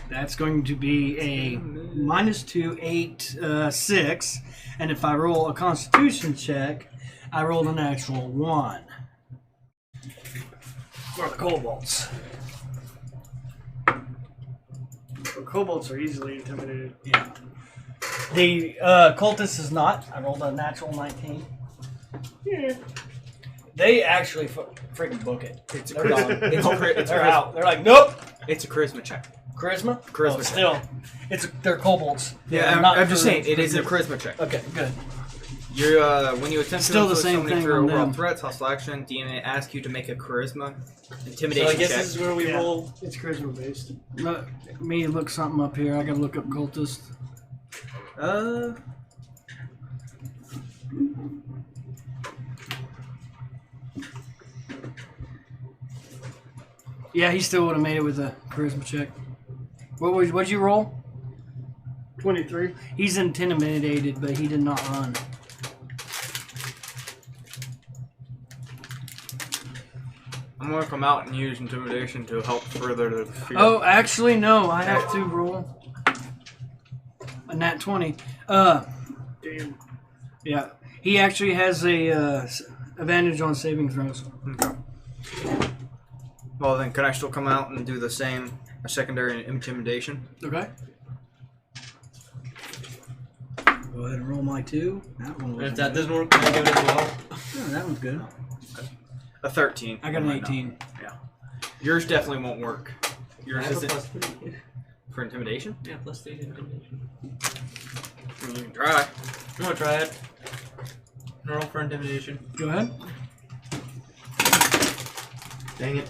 that's going to be a -2, 8, 6. And if I roll a constitution check, I rolled an actual 1. For the kobolds. Well, kobolds are easily intimidated. Yeah. The cultist is not. I rolled a natural 19. Yeah. They actually freaking book it. It's a They're charisma. gone. It's a chari- it's a They're charisma. out. They're like, nope. It's a charisma check. Charisma? Charisma Oh, check. still. They're kobolds. Yeah, They're I'm, not I'm just for- saying it is a for- charisma check. Okay, good. You're when you attempt Still to the influence same somebody thing through on overall them. threats, hostile action, DNA asks you to make a charisma So intimidation I guess check. this is where we Yeah. roll. It's charisma based. Let me look something up here. I gotta look up cultist. Yeah, he still would have made it with a charisma check. What'd you roll? 23. He's intimidated, but he did not run. I'm gonna come out and use intimidation to help further the fear. Oh, actually, no. I have to roll a nat 20. Damn. Yeah. He actually has a advantage on saving throws. Okay. Well, then, can I still come out and do the same, a secondary intimidation? Okay. Go ahead and roll my 2. That one And was if that doesn't work, can I give it as well? Oh, that one's good. A 13. I got an Right now. 18. Yours definitely won't work. Yours I have a isn't +3. for intimidation. Yeah, +3 intimidation. You can try. I'm gonna try it. Roll for intimidation. Go ahead. Dang it.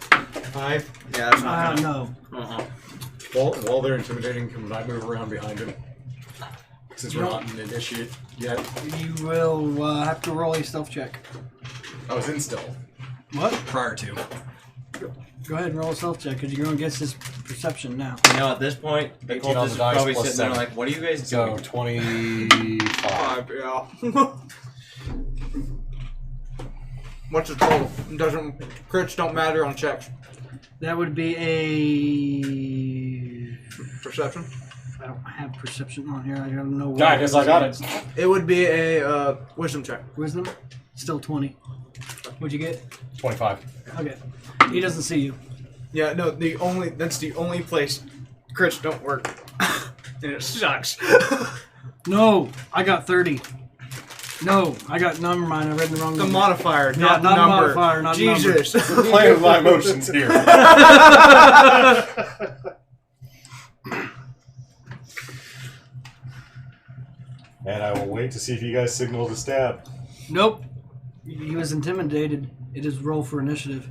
5. Yeah, that's not gonna. No. Uh-huh. While they're intimidating, can I move around behind him? Since we're No. not in initiate yet. You will have to roll a stealth check. I was in stealth What? prior to. Go ahead and roll a stealth check because you're going to guess his perception now. You know, at this point, the 18 on cultist the is dice probably plus sitting there 7. like, what are you guys So doing? 25. Yeah. What's the total? Doesn't crits don't matter on checks. That would be a. Perception. I don't have perception on here. I don't know. I guess I got it. It would be a wisdom check. Wisdom? Still 20. What'd you get? 25. Okay. He doesn't see you. Yeah, no. That's the only place crits don't work, and it sucks. No, I got 30. No, I got number mine. I read the wrong The number. modifier, Yeah, not the not number. modifier, not Jesus. We're playing with my emotions here. And I will wait to see if you guys signal to stab. Nope. He was intimidated. It is roll for initiative.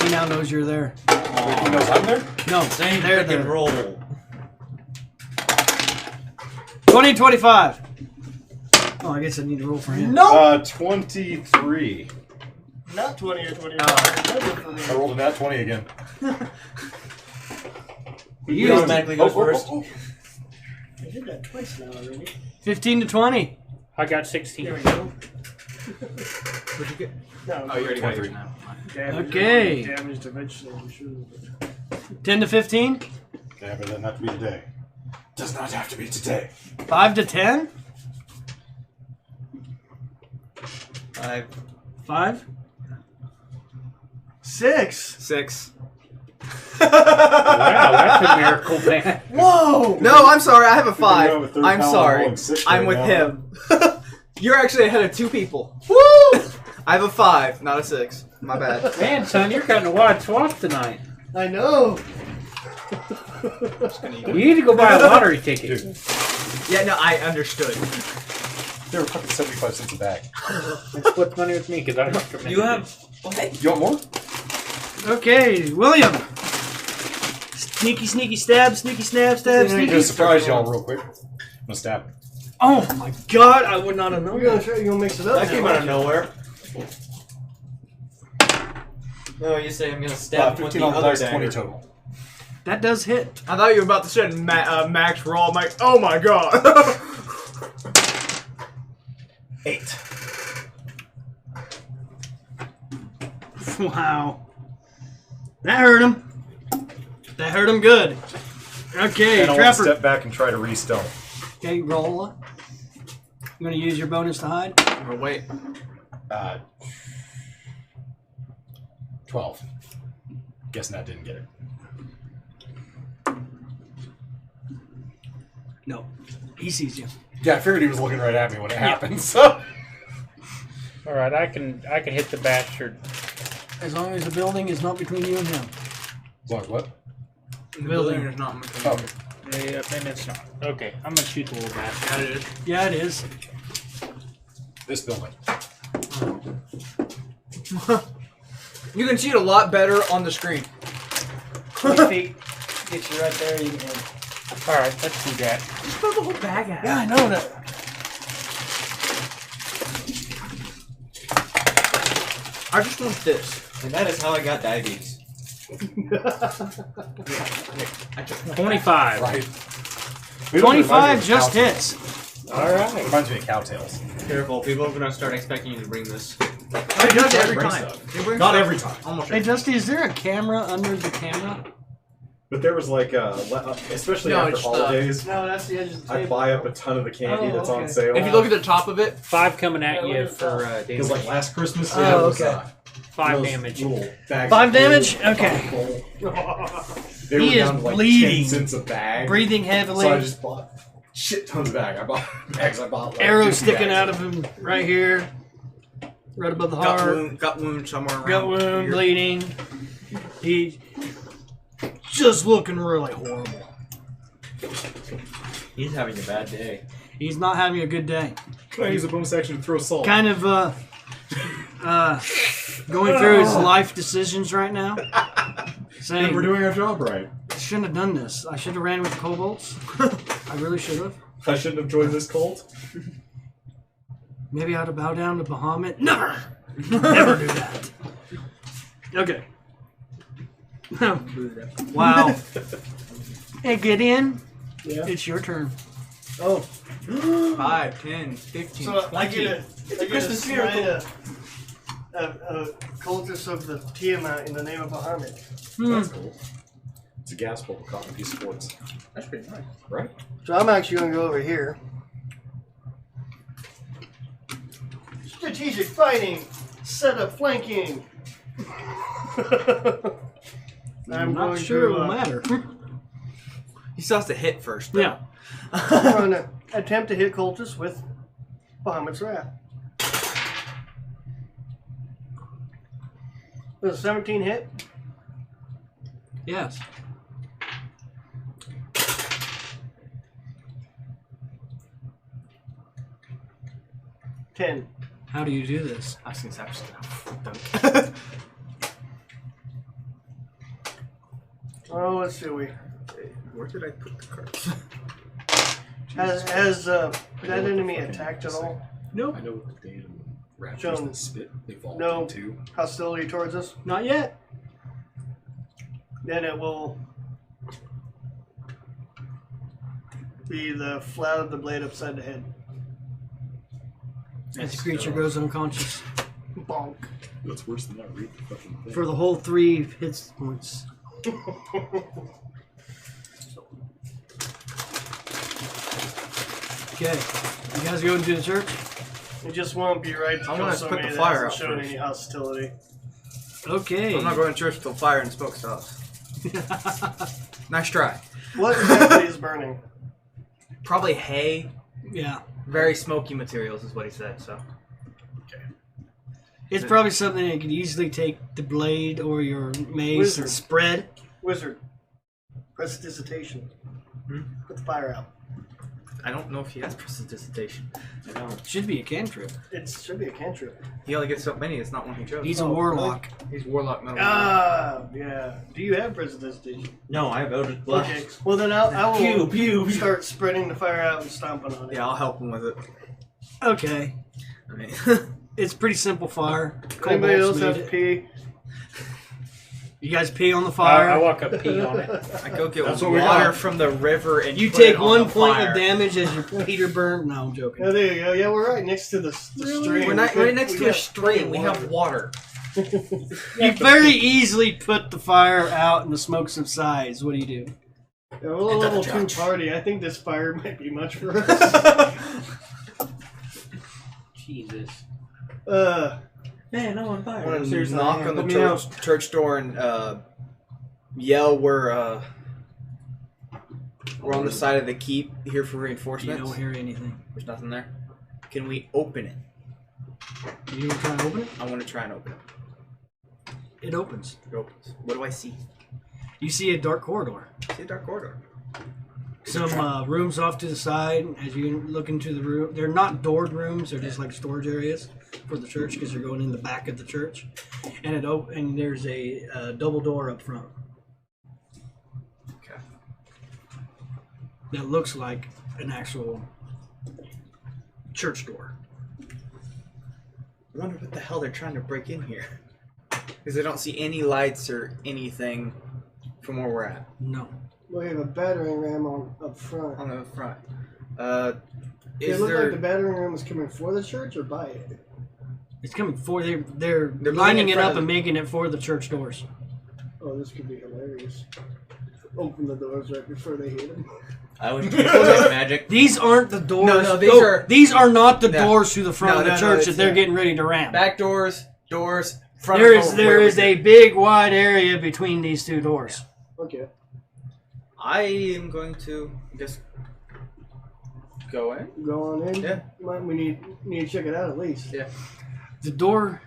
He now knows you're there. He knows I'm there? No, Same they're freaking there. roll. 20-25. Oh, I guess I need to roll for him. 23. Not 20 or 25. I rolled a nat 20 again. You automatically goes first. I did that twice now already. 15 to 20. I got 16. There we go. What'd you get? No, Oh, you already got 23. yours now. damage, Okay. Damaged eventually, I'm sure. 10 to 15. Yeah, but it doesn't have to be today. Does not have to be today. 5 to 10. 5. 5. 6. 6. Wow, that's a miracle, man. Whoa! No, I'm sorry. I have a People know with 5. third I'm power sorry. rolling 6 I'm right with now. him. You're actually ahead of 2 people. Woo! I have a 5, not a 6. My bad. Man, son, you're cutting a wide swath tonight. I know. You need to go buy a lottery ticket. Dude, Yeah, no, I understood. they were fucking 75 cents a bag. And split money with me because I don't recommend You it. have. What? You want more? Okay, William. Sneaky, sneaky stab, sneaky stab, stab, I'm sneaky. gonna surprise y'all real quick. I'm gonna stab. Oh my god, I would not have known We're gonna that. try. You gonna mix it up? That came now, out of aren't nowhere. No, you say I'm gonna stab with 15 the on the other dice, 20 dagger. total. That does hit. I thought you were about to say max roll. I'm like, oh my god. 8. Wow. That hurt him. That hurt him good. Okay, And I want to Trapper. step back and try to re-stealth. Okay, roll. You gonna use your bonus to hide? Oh, wait. 12. Guessing that didn't get it. No. He sees you. Yeah, I figured he was looking right at me when it happened, so. All right, I can hit the bastard. As long as the building is not between you and him. As long as what? The Building. building is not much. Oh. Yeah, and it's not. Okay, I'm gonna shoot the little bastard. Yeah, it is. Yeah, it is. This building. You can see it a lot better on the screen. 20 feet. Gets you right there. You can. All right, let's do that. Just put the whole bag out. Yeah, I know that. I just want this. And that is how I got diabetes. 25. Right. 25 just hits. All right. Reminds me of Cowtails. Careful, people are gonna start expecting you to bring this. It does every Bring time. stuff. It brings Not stuff every time. Almost Hey, every Dusty, is there a camera under the camera? But there was like especially No, after it's, holidays, No, that's the edge of the I table. buy up a ton of the candy Oh, that's on okay. sale. If you look at the top of it, 5 coming at Yeah, you look at for because damage. like last Christmas, Oh, it was, okay. 5 Those damage. little bags 5 of damage? gold, Okay. They He were is down to like bleeding. 10 cents a bag. Breathing So heavily. I just bought shit tons of bags. I bought bags. I bought like Arrow 50 sticking bags out of him right here. Right above the Gut heart. wound somewhere around. Gut wound, here. bleeding. He just looking really horrible. He's having a bad day. He's not having a good day. Can I use a bonus action to throw salt? Kind of going through his life decisions right now. Saying, And we're doing our job right. I shouldn't have done this. I should have ran with the kobolds. I really should have. I shouldn't have joined this cult. Maybe I ought to bow down to Bahamut. Never! Never do that. Okay. Wow. Hey, Gideon. Yeah. It's your turn. Oh, 5, 10, 15, so 20. I get a Christmas smite a cultist of the Tiamat in the name of Bahamut. That's cool. It's a gas bubble caught in a piece of quartz. That's pretty nice. Right? So I'm actually going to go over here. Strategic fighting, set up flanking. I'm not sure it will matter. He still has to hit first. Though. Yeah. I'm going to attempt to hit cultists with Bahamut's Wrath. Does a 17 hit? Yes. $10. How do you do this? I was gonna say, I'm just gonna dunk. Oh, let's see. Where did I put the cards? Has that enemy attacked at all? Nope. I know what the damn raptors Shown. that spit evolved No. into. Hostility towards us? Not yet. Then it will be the flat of the blade upside the head. As the creature goes unconscious. Bonk. That's worse than that. Read the fucking thing. For the whole 3 hit points. Okay. You guys going to the church? It just won't be right to I kill wanna somebody put the that fire hasn't out shown first. any hostility. Okay. I'm not going to church until fire and smoke stops. Nice try. What exactly is burning? Probably hay. Yeah. Very smoky materials is what he said. So It's probably something that could easily take the blade or your mace Wizard. and spread. Wizard. Prestidigitation. Put the fire out. I don't know if he has prestidigitation. I don't. Should be a cantrip. It should be a cantrip. He only gets so many. It's not one he chose. He's a warlock. He's warlock. Metal. Ah, yeah. Do you have prestidigitation? No, I have Eldritch Blast. Okay. Well, then I will Pew, pew. start spreading the fire out and stomping on it. Yeah, I'll help him with it. Okay. I mean, It's pretty simple fire. Anybody else Kobolds made have it. pee? You guys pee on the fire. I walk up, pee on it. I go get That's what we water got. from the river and You put take it on 1 the point fire. of damage as your Peter burn. No, I'm joking. Oh, there you go. Yeah, we're right next to the stream. We're We right next to a got stream. We have water. You very easily put the fire out and the smoke subsides. What do you do? Yeah, we're a level 2 judge. party. I think this fire might be much for us. Jesus. Man, I'm on fire. I want to Seriously, knock I am. on the Let me know. church door and yell we're on the side of the keep here for You reinforcements. don't hear anything. There's nothing there. Can we open it? You want to try and open it? I want to try and open it. It opens. It opens. What do I see? You see a dark corridor. I see a dark corridor. Some rooms off to the side as you look into the room. They're not doored rooms. They're just like storage areas for the church because you're going in the back of the church. And and there's a double door up front Okay. that looks like an actual church door. I wonder what the hell they're trying to break in here. Because I don't see any lights or anything from where we're at. No. We have a battering ram up front. On the front. It Is looked there... like the battering ram was coming for the church or by it. It's coming for they're moving lining in it front up of and the- making it for the church doors. Oh, this could be hilarious. Open the doors right before they hit them. I would use that magic. These aren't the doors. No, these are- these are not the No. doors to the front No, of the no, church it's, that they're getting ready to ram. Back doors, doors, front There of is the- there where is we a did. big wide area between these two doors. Okay. I am going to, I guess, go in. Go on in. Yeah. We need to check it out at least. Yeah. The door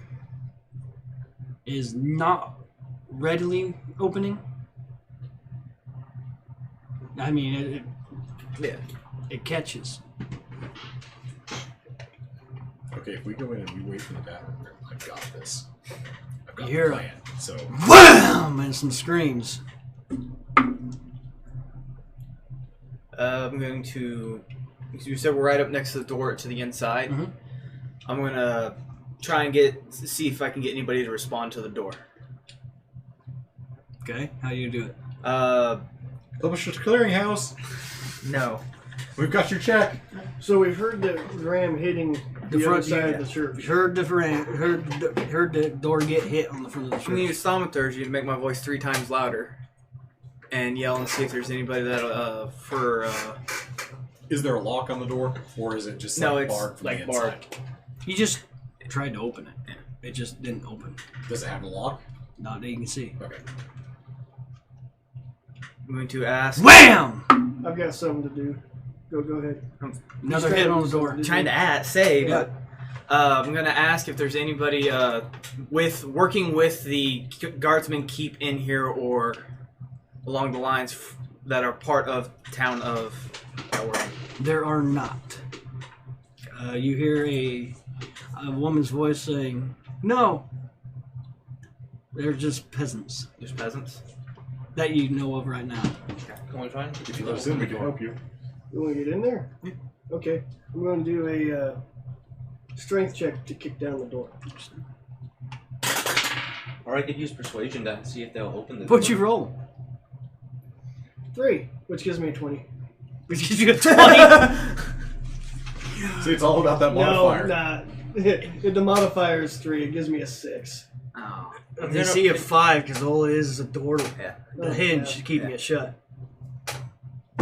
is not readily opening. I mean, it catches. Okay, if we go in and we wait for the battering ram, I've got this. I've got You're- the plan. So Wham! And some screams. I'm going to. You said we're right up next to the door to the inside. Mhm. I'm gonna try and see if I can get anybody to respond to the door. Okay, how you do it? Publishers Clearinghouse, No. we've got your check. So we've heard the ram hitting the front- other side yeah. of the church. Heard the door get hit on the front of the I'm gonna church. use thaumaturgy to make my voice 3 times louder, and yell and see if there's anybody that Is there a lock on the door, or is it just No, like it's barred from like the barred. inside? You just tried to open it. It just didn't open. Does it have a lock? Not that you can see. Okay. I'm going to ask. Wham! I've got something to do. Go ahead. Another hit on the door. Trying to say, but I'm gonna ask if there's anybody working with the guardsmen keep in here or along the lines that are part of town of Elwyn. There are not. You hear a woman's voice saying, "No, they're just peasants There's peasants. that you know of right now." Can we try and If you let us in, we can help you. You want to get in there? Okay. I'm going to do a strength check to kick down the door. Or I could use persuasion to see if they'll open the door. What'd you roll? 3, which gives me a 20. Which gives you a 20. See, it's all about that modifier. No, nah. If the modifier is 3, it gives me a 6. Oh. They see a 5 because all it is a door. Yeah. The hinge keeping it shut.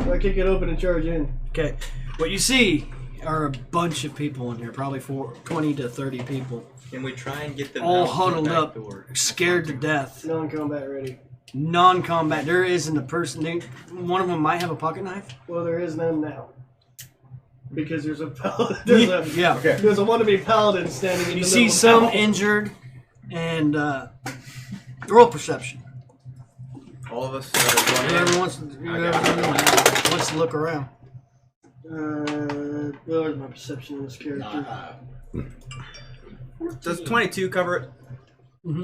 So I kick it open and charge in. Okay. What you see are a bunch of people in here, probably 20 to 30 people, Can we try and get them all out the huddled back up, door? scared to death. Non-combat ready. Non-combat. There isn't a person. One of them might have a pocket knife. Well, there is none now. Because there's a paladin. There's Yeah. Okay. a wannabe paladin standing in You the see middle some of town. injured, and roll perception. All of us that are going in. Whoever wants to look around. Where's my perception of this character? Does 22 cover it?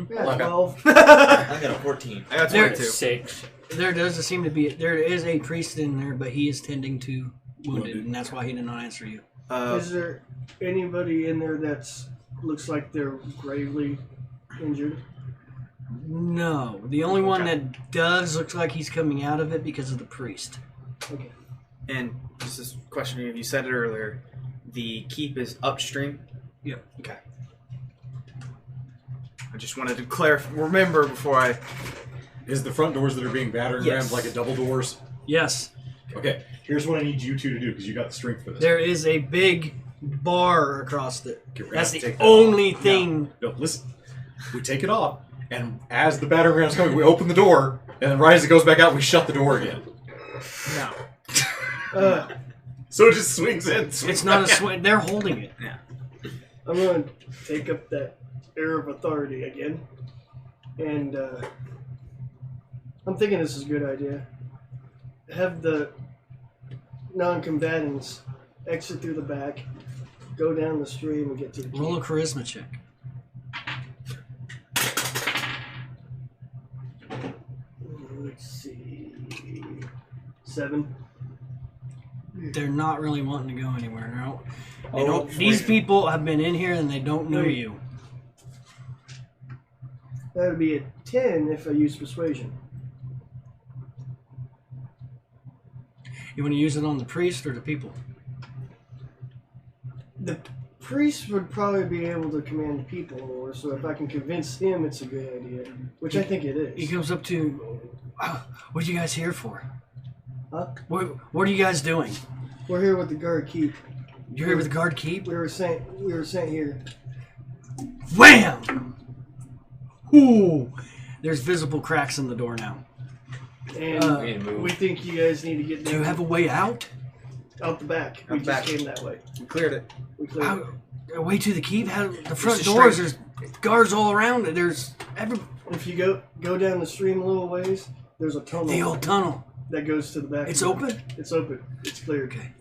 Yeah, 12. I got a 14. I got There- 22. 6. There doesn't seem to be. There is a priest in there, but he is tending to wounded, and that's why he did not answer you. Is there anybody in there that's looks like they're gravely injured? No, the only one that does looks like he's coming out of it because of the priest. Okay. And just this question, you said it earlier. The keep is upstream. Yeah. Okay. I just wanted to remember before I. Is the front doors that are being battering Yes. rammed like a double doors? Yes, Okay, here's what I need you two to do because you got the strength for this. there is a big bar across it. Okay, we're gonna That's have to the take that only off. thing. No, listen. We take it off, and as the battering ram's coming, we open the door, and then right as it goes back out, we shut the door again. No. So it just swings in. It's not a swing. They're holding it. I'm going to take up that air of authority again. And I'm thinking this is a good idea. Have the non-combatants exit through the back, go down the stream, and get to the Roll a keep. charisma check. Let's see. 7. They're not really wanting to go anywhere. No. They Oh, don't, these people have been in here and they don't know Wait. you. That would be a 10 if I use persuasion. You want to use it on the priest or the people? The priest would probably be able to command people more, so if I can convince him it's a good idea, which I think it He is. goes up to, what are you guys here for? Huh? What are you guys doing? We're here with the guard keep. You're here with the guard keep? We were sent here. Wham! Ooh, there's visible cracks in the door now. And we think you guys need to get Do you down have a way out? out the back. We Out the just back. came that way. We cleared it. We cleared How, it. a way to the keep? How, the front a doors, straight- there's guards all around it. There's If you go down the stream a little ways, there's a tunnel the old tunnel. that goes to the back. It's door. open? It's open. It's cleared. Okay.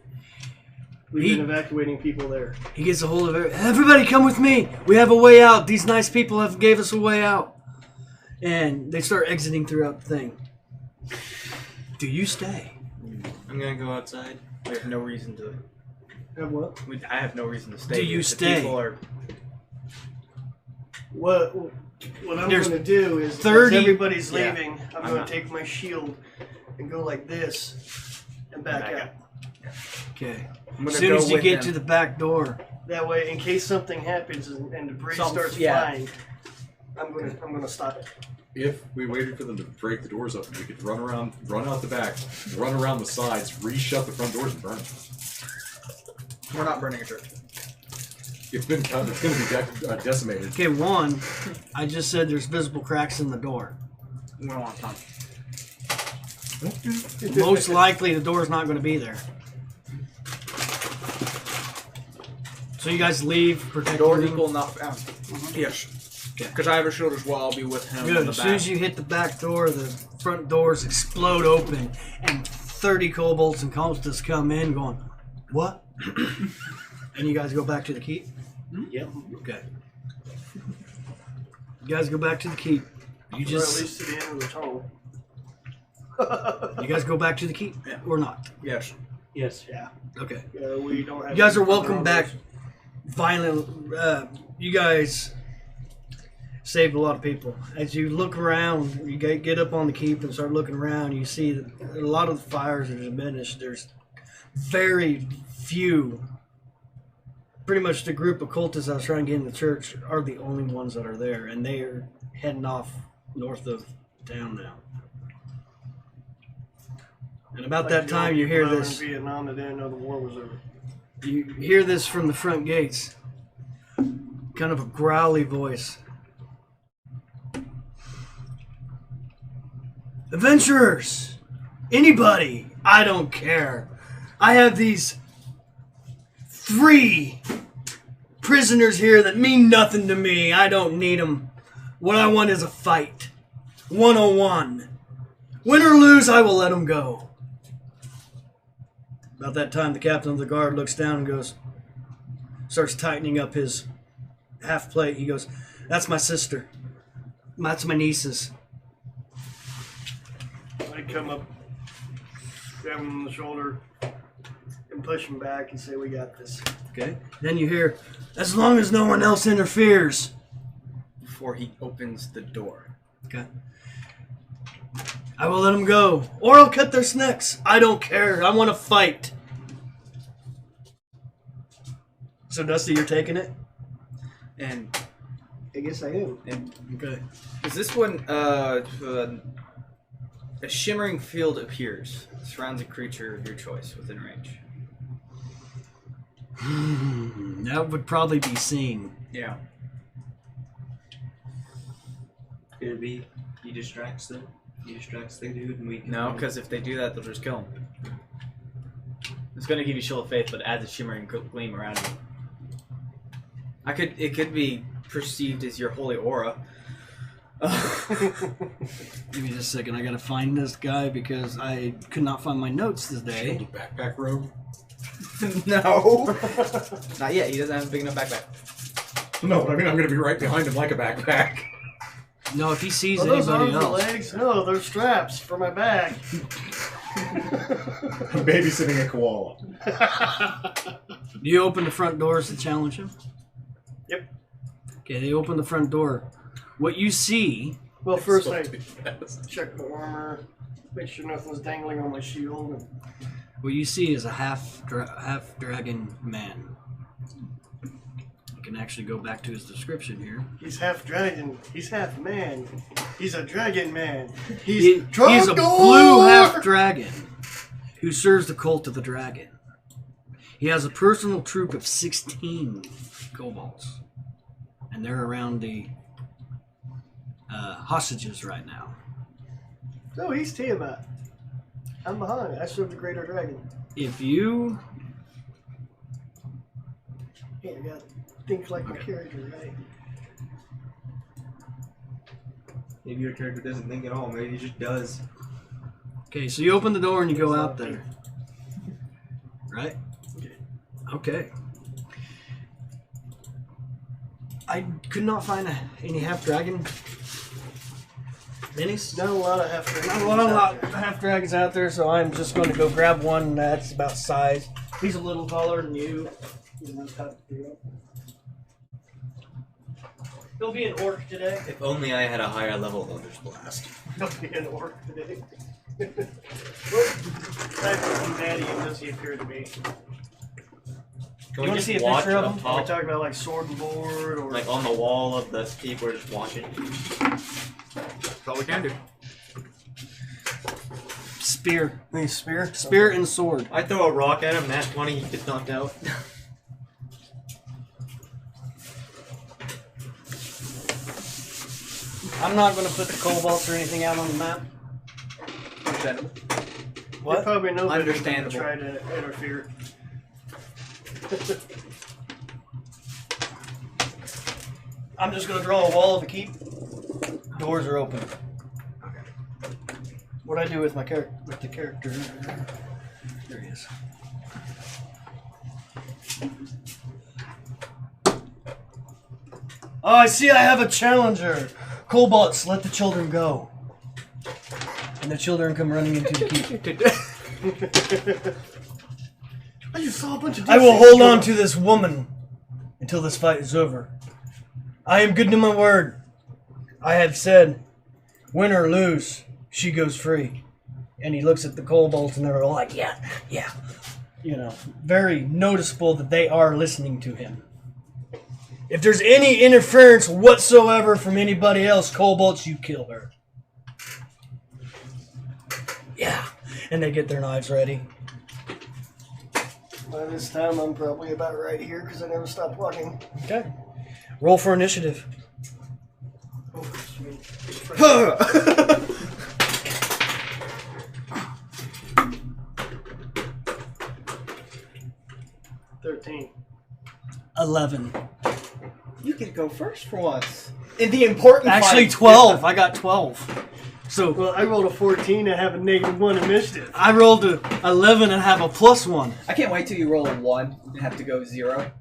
We've He- been evacuating people there. He gets a hold of it. Everybody come with me. We have a way out. These nice people have gave us a way out. And they start exiting throughout the thing. Do you stay? I'm gonna go outside. We have no reason to. Have what? I have no reason to stay. Do here. you The stay? people are- What I'm There's going to do is, 30 as everybody's Yeah. leaving, I'm I'm going not. to take my shield and go like this and back Back out. Okay. I'm As gonna soon go as you with get them. to the back door, That way, in case something happens and debris starts flying, I'm gonna stop it. If we waited for them to break the doors open, we could run out the back, run around the sides, re-shut the front doors and burn them. We're not burning a church. It's going to be decimated. okay, one, I just said there's visible cracks in the door. We don't want time. Most likely the door's not going to be there. So you guys leave, protect Door them. equal knock down. Yes. Because I have a shield as well. I'll be with him. Good. On the As soon as you hit the back door, the front doors explode open, and 30 kobolds and cultists come in going, what? And you guys go back to the keep? Yep. Okay. You guys go back to the keep. You Or at just least to the end of the tunnel. you guys go back to the keep or not? Yes. Yes. Okay. Yeah, we don't have You guys are any further welcome on back. this. Violent. You guys saved a lot of people. As you look around, you get up on the keep and start looking around. You see that a lot of the fires are diminished. There's very few. Pretty much the group of cultists I was trying to get in the church are the only ones that are there, and they are heading off north of town now. And about Like that the time, old you hear people that were this. in Vietnam that didn't know the war was over. You hear this from the front gates. Kind of a growly voice. Adventurers! Anybody! I don't care. I have these 3 prisoners here that mean nothing to me. I don't need them. What I want is a fight. 1-on-1. Win or lose, I will let them go. About that time, the captain of the guard looks down and goes, starts tightening up his half plate. He goes, that's my sister. That's my nieces. I come up, grab him on the shoulder, and push him back and say, "We got this." Okay. Then you hear, as long as no one else interferes. Before he opens the door. Okay. I will let them go. Or I'll cut their necks. I don't care. I want to fight. So, Dusty, you're taking it? And I guess I am. Okay. is this when a shimmering field appears, surrounds a creature of your choice within range? That would probably be seen. Yeah. Could it be he distracts them? He distracts the dude and we can... No, because if they do that, they'll just kill him. It's going to give you Shield of Faith, but it adds a shimmering gleam around you. It could be perceived as your holy aura. Give me just a second. I gotta find this guy because I could not find my notes today. Shield backpack robe? No. Not yet. He doesn't have a big enough backpack. No, but I mean, I'm going to be right behind him like a backpack. No, if he sees Are those anybody arms and else. legs? No, they're straps for my back. I'm babysitting a koala. Do you open the front doors to challenge him? Yep. Okay, they open the front door. What you see, Well, first I Supposed to be fast. check my armor, make sure nothing's dangling on my shield. And what you see is a half dragon man. I can actually go back to his description here. he's half dragon. He's half man. He's a dragon man. He's He is a Trogdor! blue half dragon who serves the cult of the dragon. He has a personal troop of 16 kobolds, and they're around the hostages right now. So he's Tiamat. I'm behind. I serve the greater dragon. If you Yeah, I gotta think like my character, right? Maybe your character doesn't think at all. Maybe he just does. okay, so you open the door and you go out there, right? Okay. I could not find any half dragon minis. Not a lot of half dragons. Not a lot of half dragons out there, so I'm just going to go grab one that's about size. He's a little taller than you. He'll be an orc today. If only I had a higher level Eldritch Blast. He'll be an orc today. What type of humanity does he appear to be? Can You wanna just see a watch picture of up him? Are we top, talking about like sword and board or like on the wall of the keep? We're just watching. That's all we can do. Spear. a spear? Spear and sword. I throw a rock at him, nat 20, he gets knocked out. I'm not going to put the kobolds or anything out on the map. Understandable. What? Probably no better than Understandable. try to interfere. I'm just going to draw a wall of the keep. Doors are open. What I do with my character, with the character. There he is. Oh, I see. I have a challenger. Kobolds, let the children go. And the children come running into the keep. I just saw a bunch of. I will hold on to this woman until this fight is over. I am good to my word. I have said, win or lose, she goes free. And he looks at the kobolds and they're all like, yeah, yeah. You know, very noticeable that they are listening to him. If there's any interference whatsoever from anybody else, kobolds, you kill her. Yeah. And they get their knives ready. By this time, I'm probably about right here because I never stopped walking. Okay. Roll for initiative. Oh, sweet. 13. 11. You can go first for once. In the important Actually, fight- 12. I got 12. So Well, I rolled a 14 and have a -1 initiative. I rolled a 11 and have a +1. I can't wait till you roll a 1 and have to go 0.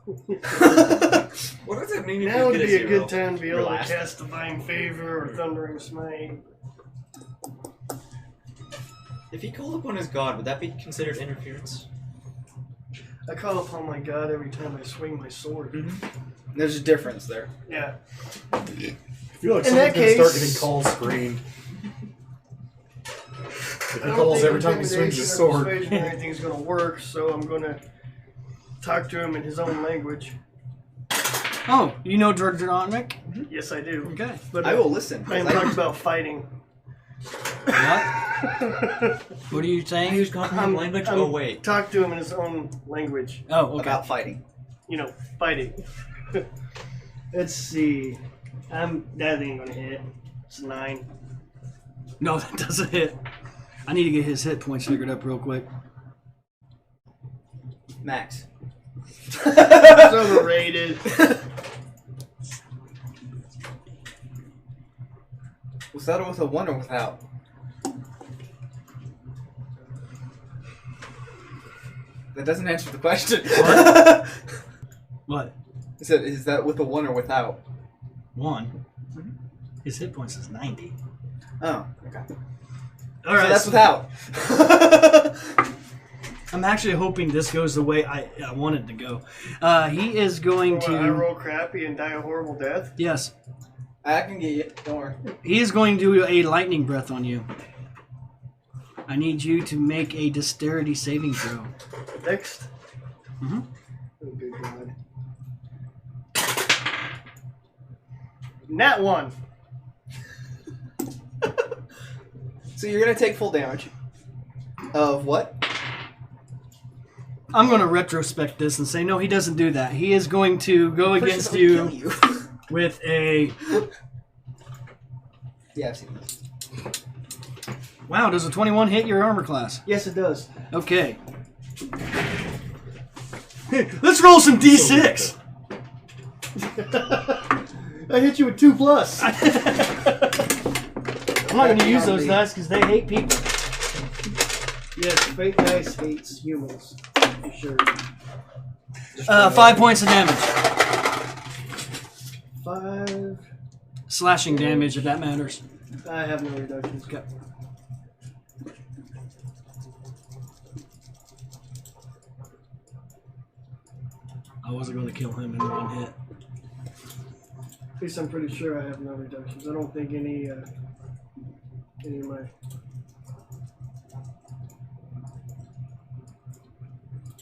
What does it mean if Now you would get be a 0? good time to be able to Relax. cast Divine Favor or Thundering Smite. If he called upon his god, would that be considered interference? I call upon my god every time I swing my sword. There's a difference there. Yeah. I feel like In someone's that gonna start case- getting calls screened. If I he don't calls think every time he swings his intimidation or sword. persuasion or anything's going to work, so I'm going to talk to him in his own language. Oh, you know Draconic? Yes, I do. Okay. But I will listen. I am talking about fighting. What? What are you saying? Use comprehend language? I'm Oh, wait. Talk to him in his own language. Oh, okay. About fighting. You know, fighting. Let's see. That ain't gonna hit. It's a 9. No, that doesn't hit. I need to get his hit points figured up real quick. Max. It's overrated. Was that with a 1 or without? That doesn't answer the question. What? Is that with a 1 or without? 1. His hit points is 90. Oh, okay. All right. So that's without. I'm actually hoping this goes the way I want it to go. He is going What, I to. roll crappy and die a horrible death? Yes. I can get you. Don't worry. He is going to do a lightning breath on you. I need you to make a dexterity saving throw. Next. Mhm. Oh, good God. Nat 1. So you're gonna take full damage. Of what? I'm going to retrospect this and say, no, he doesn't do that. He is going to go against you with a Yeah, I've seen this. Wow, does a 21 hit your armor class? Yes, it does. Okay. Let's roll some d6. I hit you with 2+. I'm not going to use those dice because they hate people. Yes, fake dice hates humans. For sure. 5 points of damage. 5. Slashing damage, if that matters. I have no reductions. Okay. I wasn't going to kill him in one hit. At least I'm pretty sure I have no reductions. I don't think any of my...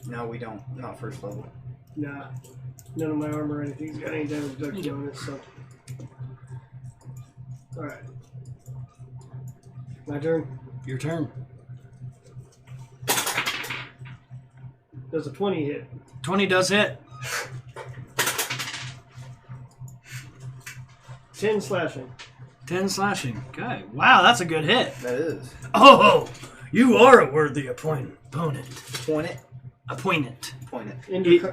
No, we don't. Not first level. Nah. None of my armor or anything's got any damage reduction on it, so... Alright. My turn. Your turn. Does a 20 hit? 20 does hit. 10 slashing. 10 slashing. Okay. Wow, that's a good hit. That is. Oh, you are a worthy opponent. Point it. Appointment. Point it.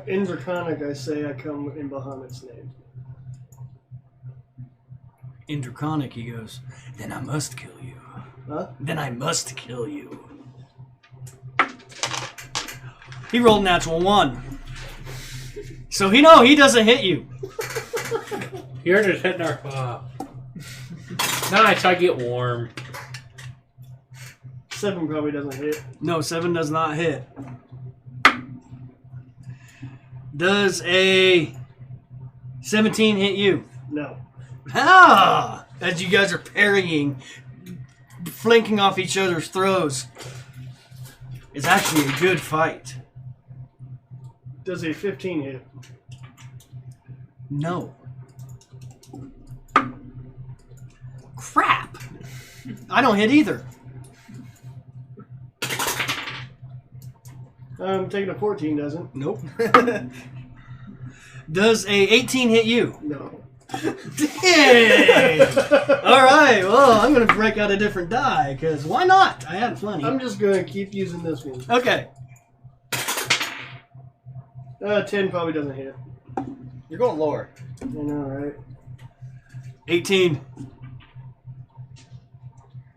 In Draconic, I say I come in Bahamut's name. In Draconic, he goes, then I must kill you. Huh? Then I must kill you. He rolled a natural 1. So he doesn't hit you. You're just hitting our. Nice, I get warm. 7 probably doesn't hit. No, 7 does not hit. Does a 17 hit you? No. Ah! As you guys are parrying, flanking off each other's throws. It's actually a good fight. Does a 15 hit? No. Crap! I don't hit either. I'm taking a 14, doesn't? Nope. Does a 18 hit you? No. Dang! Alright, well, I'm going to break out a different die, because why not? I had plenty. I'm just going to keep using this one. Okay. 10 probably doesn't hit. You're going lower. I know, right? 18.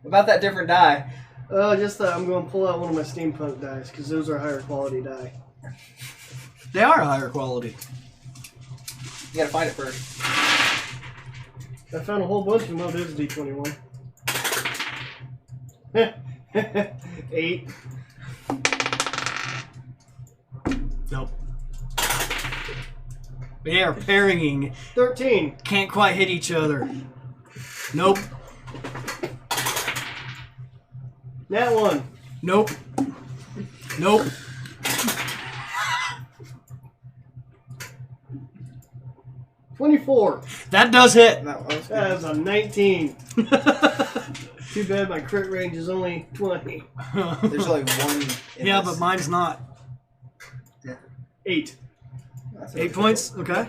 What about that different die? Just that I'm going to pull out one of my steampunk dice, because those are higher quality die. They are higher quality. You gotta find it first. I found a whole bunch of them. Oh, there's a D21. 8. Nope. They are parrying. 13. Can't quite hit each other. Nope. Nat 1. Nope. Nope. $24. That does hit. That was good. That is a 19. Too bad my crit range is only 20. There's only one. In Yeah, this. but mine's not. 8. That's 8 points. Okay.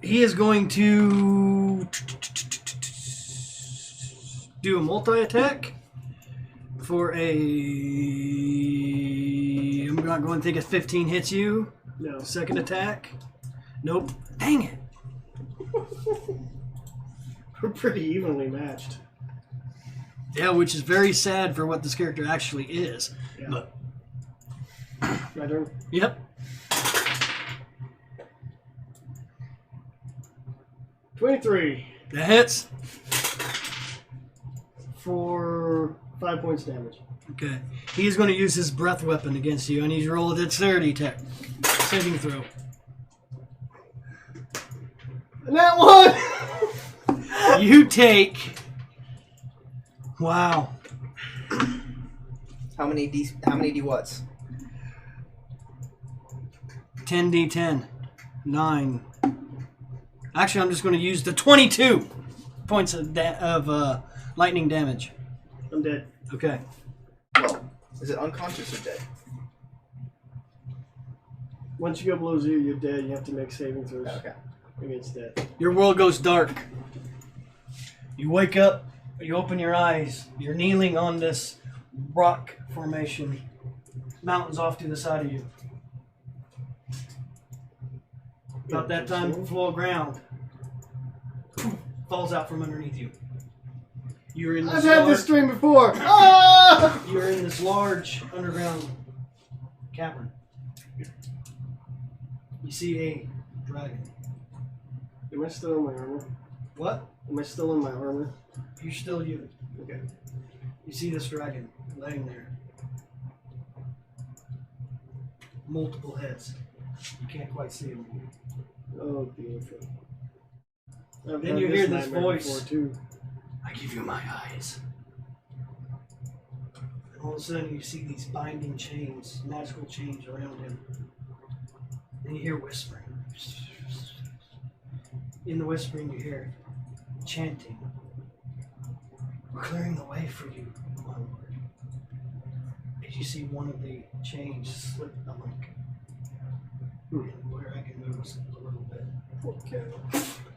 He is going to do a multi-attack for a... I'm not going to think a 15 hits you. No. Second attack. Nope. Dang it. We're pretty evenly matched. Yeah, which is very sad for what this character actually is. Yeah. But, My turn. yep. 23 That hits. for 5 points damage. Okay. He's going to use his breath weapon against you. I need you to roll a dexterity saving throw. Nat 1! You take... Wow. How many D what's? 10d10. 9. Actually, I'm just going to use the 22 points of lightning damage. I'm dead. Okay. Well, is it unconscious or dead? Once you go below 0, you're dead. You have to make saving throws Okay. against that. Your world goes dark. You wake up, you open your eyes, you're kneeling on this rock formation, mountains off to the side of you. About that time, the floor ground falls out from underneath you. You're in this I've had this dream before. Ah! You're in this large underground cavern. You see a dragon. Am I still in my armor? What? Am I still in my armor? You're still you. Okay. You see this dragon laying there. Multiple heads. You can't quite see them. Oh, beautiful. I've Then had you hear this nightmare voice. before, too. I give you my eyes. And all of a sudden you see these binding chains, magical chains around him. And you hear whispering. In the whispering you hear chanting. We're clearing the way for you, my lord. As you see one of the chains slip the link. And where I can move a little bit. Okay.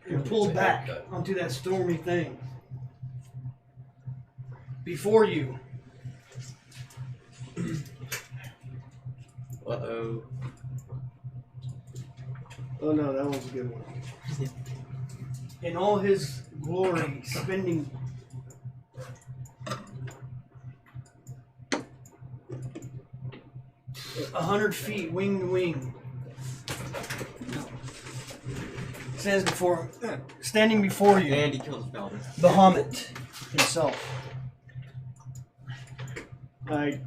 You're pulled back onto that stormy thing. Before you, Uh-oh. Oh no, that one's a good one. in all his glory, spending a 100 feet wing to wing, standing before you, And he kills Baldur. Bahamut himself, I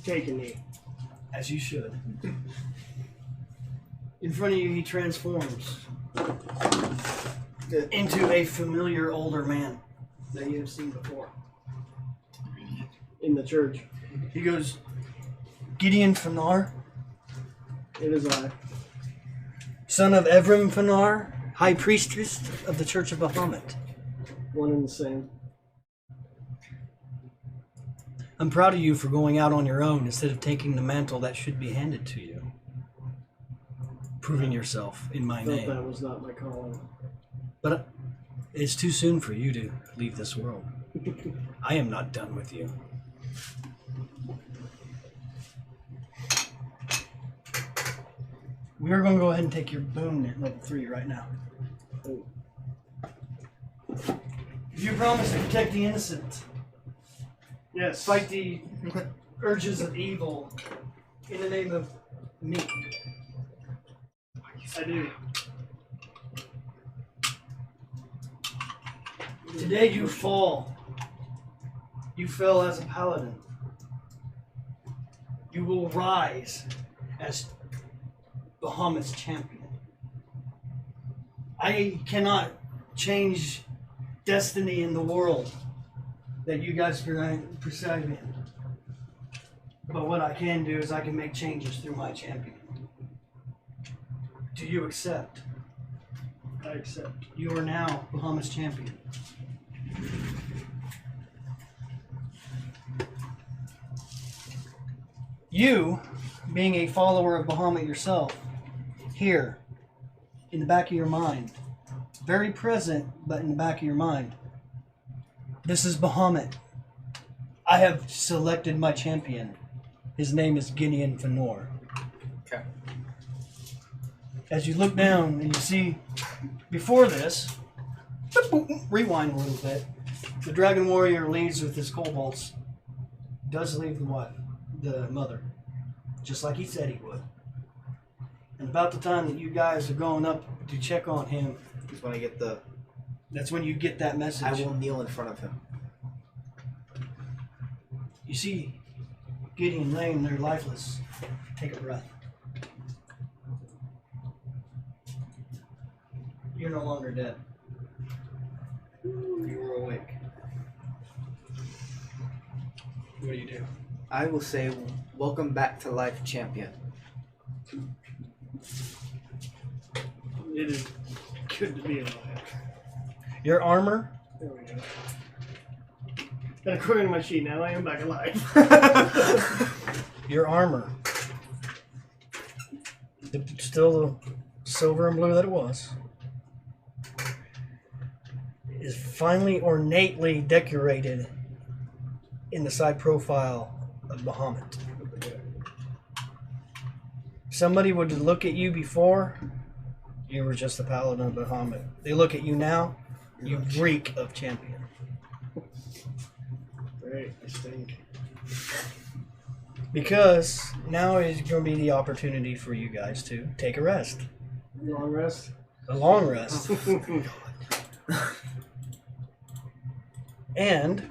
take a knee. as you should. In front of you, he transforms into a familiar older man that you have seen before. In the church. He goes, Gideon Fanar, It is I. son of Evrim Fanar, high priestess of the Church of Bahamut. One and the same. I'm proud of you for going out on your own instead of taking the mantle that should be handed to you. Proving yourself in my I felt name. that was not my calling. But it's too soon for you to leave this world. I am not done with you. We are going to go ahead and take your boon at level 3 right now. If you promise to protect the innocent, Yes. fight the urges of evil in the name of me. I do. Today you fall. You fell as a paladin. You will rise as Bahamut's champion. I cannot change destiny in the world that you guys preside in. But what I can do is I can make changes through my champion. Do you accept? I accept. You are now Bahamut's champion. You, being a follower of Bahamut yourself, here, in the back of your mind, very present, but in the back of your mind, this is Bahamut. I have selected my champion. His name is Gideon Fanor. Okay. As you look down and you see, before this, rewind a little bit, the Dragon Warrior leaves with his kobolds, does leave the wife, the mother, just like he said he would. And about the time that you guys are going up to check on him, Just want to get the. that's when you get that message. I will kneel in front of him. You see Gideon laying there lifeless. Take a breath. You're no longer dead. You were awake. What do you do? I will say, welcome back to life, champion. It is good to be alive. Your armor, There we go. And according to my sheet now, I am back alive. your armor Still the silver and blue that it was, is finally ornately decorated in the side profile of Bahamut. Somebody would look at you before, you were just the paladin of Bahamut. They look at you now, you reek of champion. Right, I stink. Because now is going to be the opportunity for you guys to take a rest. Long rest. A long rest. And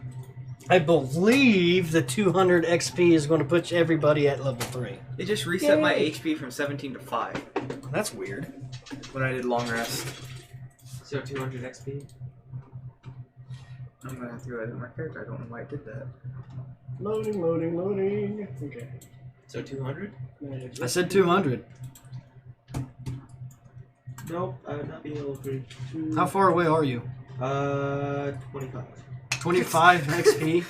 I believe the 200 XP is going to put everybody at level 3. It just reset my HP from 17 to 5 That's weird. when I did long rest. So 200 XP. I'm gonna have to go edit my character. I don't know why I did that. Loading, loading, loading. Okay. So 200? I said 200. Nope, I would not be able to. How far away are you? 25. 25 XP.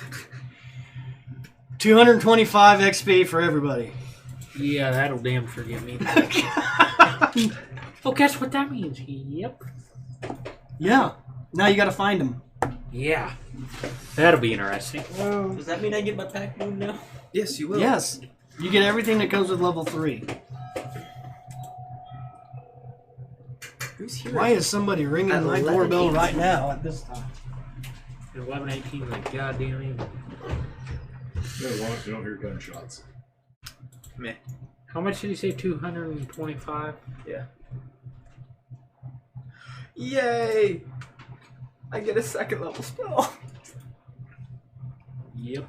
225 XP for everybody. Yeah, that'll damn sure get me. Oh, guess what that means? Yep. Yeah. Now you got to find them. Yeah. That'll be interesting. Well, Does that mean I get my pack moon now? Yes, you will. Yes. You get everything that comes with level 3. Who's here? Why is somebody ringing At my 11:18. doorbell right now at this time? 11:18, like goddamn even. No, as long as you don't hear gunshots. Meh. How much did you say? 225? Yeah. Yay! I get a second level spell. Yep.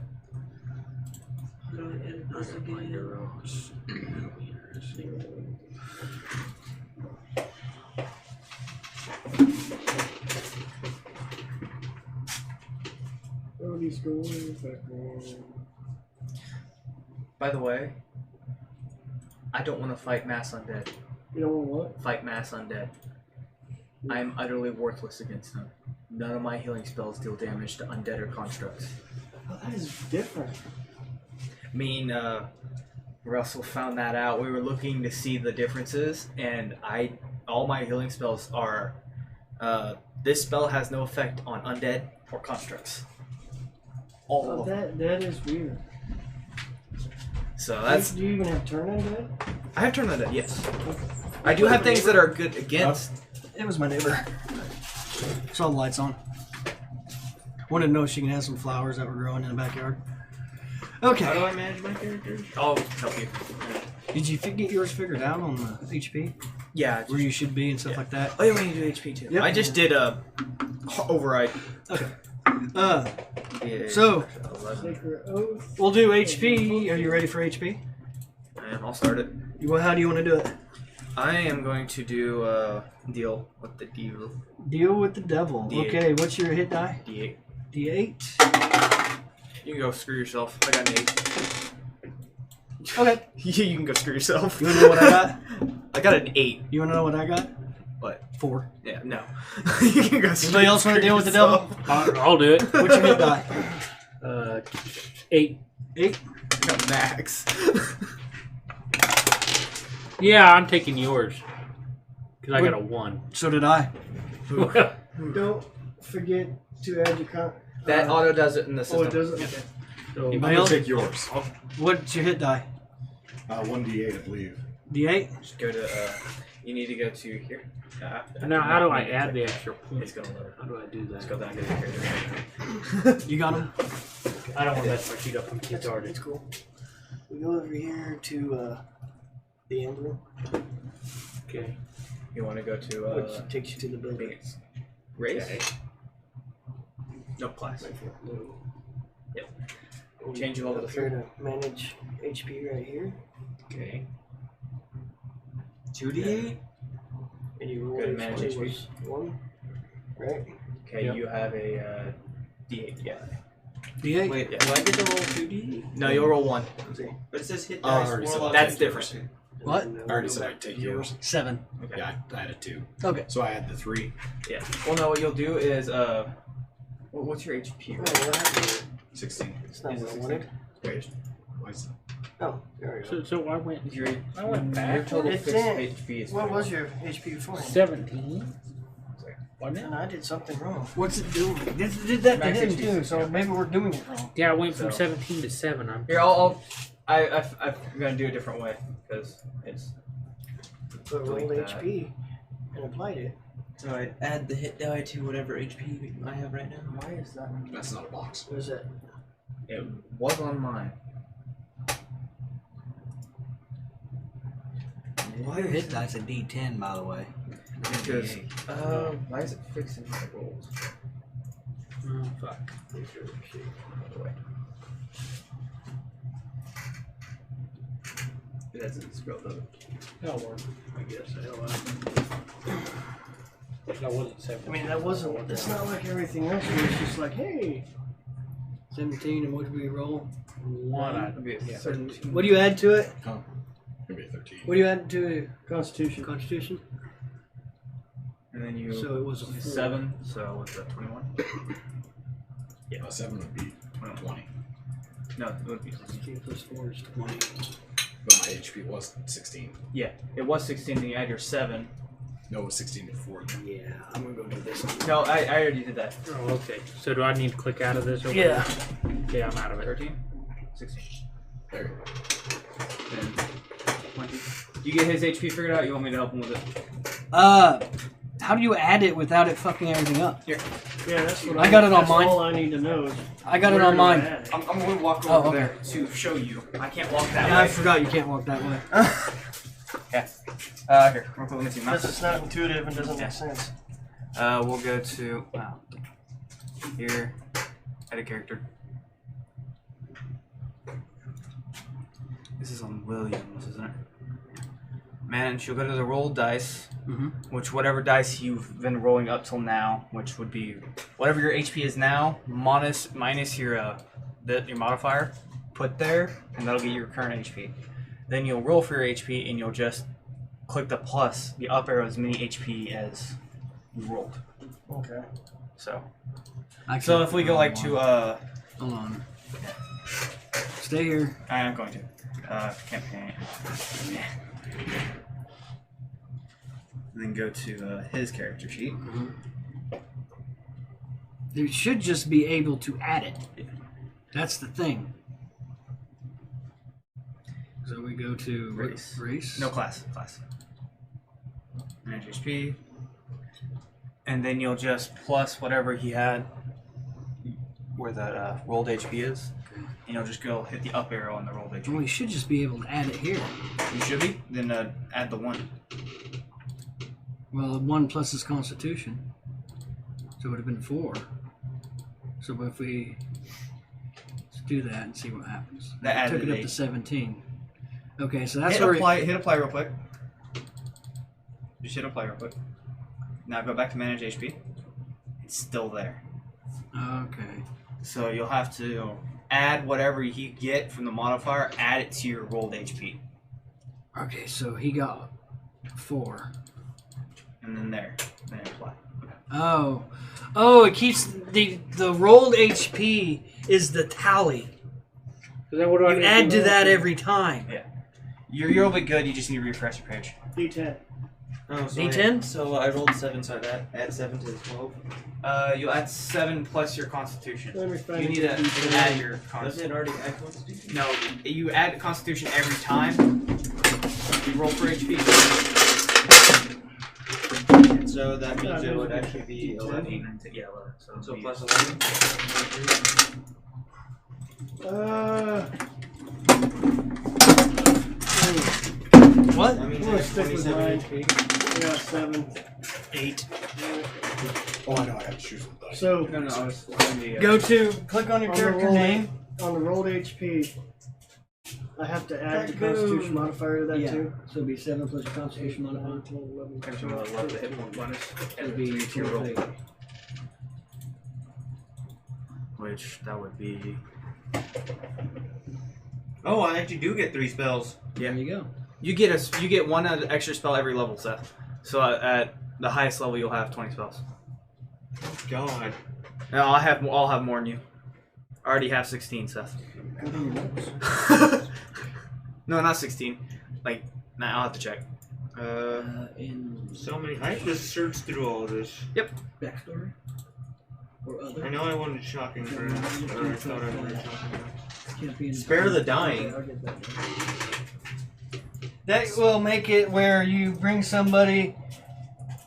Cody's going back on. By the way, I don't want to fight mass undead. You don't want what? Fight mass undead. I am utterly worthless against them. None of my healing spells deal damage to undead or constructs. Oh, that is different. Me and Russell found that out. We were looking to see the differences, and all my healing spells are. This spell has no effect on undead or constructs. All Oh, of them. that is weird. So that's. Do you even have turn undead? I have turned undead, yes. I do have things that are good against. It was my neighbor. Saw the lights on. Wanted to know if she can have some flowers that were growing in the backyard. How do Okay. I manage my character? I'll help you. Did you get yours figured out on the HP? Yeah. Where you should be and stuff like that? Oh, yeah, we need to do HP too. Yep. I just did a override. Okay. Yeah. So, 11. Sacred Oath. we'll do HP. Are you ready for HP? And I'll start it. Well, how do you want to do it? I am going to do deal with the devil. Deal with the devil. D8. Okay, what's your hit die? D8. D8. You can go screw yourself. I got an 8. Okay. You can go screw yourself. You want to know what I got? I got an 8. You want to know what I got? What? 4. Yeah, no. You can go Anybody else want to deal with the devil? I'll do it. What's your hit die? 8. 8. I got max. Yeah, I'm taking yours. Because I got a 1. So did I. Don't forget to add your That auto does it in the system. Oh, it doesn't? Okay. So, I'm Anybody gonna else? take yours. What's your hit die? 1d8, I believe. D8. Just go to, you need to go to here. now, how do I add the extra It's points? going to load. How do I do Just go that? down to the character. You got him? I don't want to mess my sheet up and get started. It's cool. We go over here to the emblem, Okay. You want to go to, which takes you to the building. race? Okay. No, class. Yep. Change it over to here to manage HP right here, Okay. 2d8? and you roll Go to each manage one HP. was 1, right? Okay, Yep. you have a d8, yeah. D8. Wait, do I get to roll 2D? No, you'll roll 1. But it says hit Oh, I dice. already said warlock, That's and different. What? I already said I'd take yours. 7. Okay. Yeah, I had a 2. Okay. So I had the 3. Yeah. Well, no, what you'll do is, what's your HP? Oh, what happened? 16. It's not Is it what I 16? wanted. Wait, Why is that? Oh, there we go. So I went. Your I went your back. total It fixed didn't. HP is. What was your HP before? 17. Wasn't it? And I did something wrong. What's it doing? This did that to Max him HP. too, so maybe we're doing it wrong. Yeah, I went from So- 17 to 7. I'm Here, I'm gonna do it a different way because it's. So I rolled Delete that. HP and applied it. Alright, add the hit die to whatever HP I have right now. Why is that? That's not a box. What is that? It was on mine. Your hit dice a D10, by the way. Because Why is it fixing my rolls? oh, fuck. That's in scroll though. That'll work, I guess. That wasn't 7. I mean, that wasn't. It's not like everything else. Where it's just like, hey, 17, and what did we roll? 1. Yeah. 13. What do you add to it? Maybe a 13. What do you add to Constitution. Constitution? And then you. So it was a 4. 7. So what's that? 21. Yeah, 7 would be 20. No, it would be. 16 plus 4 is 20. But my HP was 16. Yeah, it was 16. Then you add your 7. No, it was 16 before. Yeah, I'm gonna go do this one. No, I already did that. Oh, okay. So do I need to click out of this? Or Yeah. what? Yeah, I'm out of it. 13, 16, There you go. then 20. You get his HP figured out. You want me to help him with it? How do you add it without it fucking everything up? Yeah, that's what I got it on that's mine. All I need to know is I got it where on do I mine. add it? I'm going to walk Oh, over okay. there to show you. I can't walk that Yeah, I way. forgot you can't walk that way. Yeah. Here, real quick, let me see. Because it's not intuitive and doesn't make sense. We'll go to here, edit character. This is on Williams, isn't it? Manage. You'll go to the roll dice, which whatever dice you've been rolling up till now, which would be whatever your HP is now minus your your modifier, put there, and that'll get your current HP. Then you'll roll for your HP, and you'll just click the plus, the up arrow as many HP as you rolled. Okay. So, I so can't- if we go like to Hold on. Stay here. I am going to campaign. And then go to his character sheet. You should just be able to add it. That's the thing. So we go to Race. Race. No class. Manage HP. And then you'll just plus whatever he had where that rolled HP is. And you'll just go hit the up arrow on the rolled HP. Well, you should just be able to add it here. You should be. Then add the 1. Well, 1 plus his Constitution. So it would have been 4. So if we let's do that and see what happens. That I took added it up 8. to 17. Okay, so that's Hit where apply, hit apply real quick. Just hit apply real quick. Now go back to manage HP. It's still there. Okay. So you'll have to add whatever you get from the modifier, add it to your rolled HP. Okay, so he got 4. And then there. Then apply. Oh. Oh, it keeps the rolled HP is the tally. Is that what I You need add to know? that every time. Yeah. You'll be good, you just need to refresh your page. D10. Oh, so D10? So I rolled 7, so I add 7 to the 12. You'll add 7 plus your constitution. Let me find You need it. to add your Doesn't constitution. it already add Constitution? No, you add constitution every time you roll for HP. So that means it would actually be 11. Yeah, 11. So, So it'll be- plus 11? What? That means I'm gonna it's stick with 27 mine. HP. Yeah, 7. 8. Oh, I know. I had to choose one dice. So No, I was Go to click on your On the character roll. name. on the rolled HP, I have to add the That goes- Constitution modifier to that Yeah. too. So it'd be 7 plus your Constitution modifier. Actually, I love the hit point bonus. It'd be It's your roll. 23. Which that would be. Oh, I actually do get 3 spells. There you go. You get one extra spell every level, Seth. So at the highest level, you'll have 20 spells. God. Now I'll have more than you. I already have 16, Seth. No, not 16. Like, nah, I'll have to check. In So many. I just searched through all this. backstory or other. I know I wanted shocking first, or I thought I wanted shocking. Spare the dying. That will make it where you bring somebody.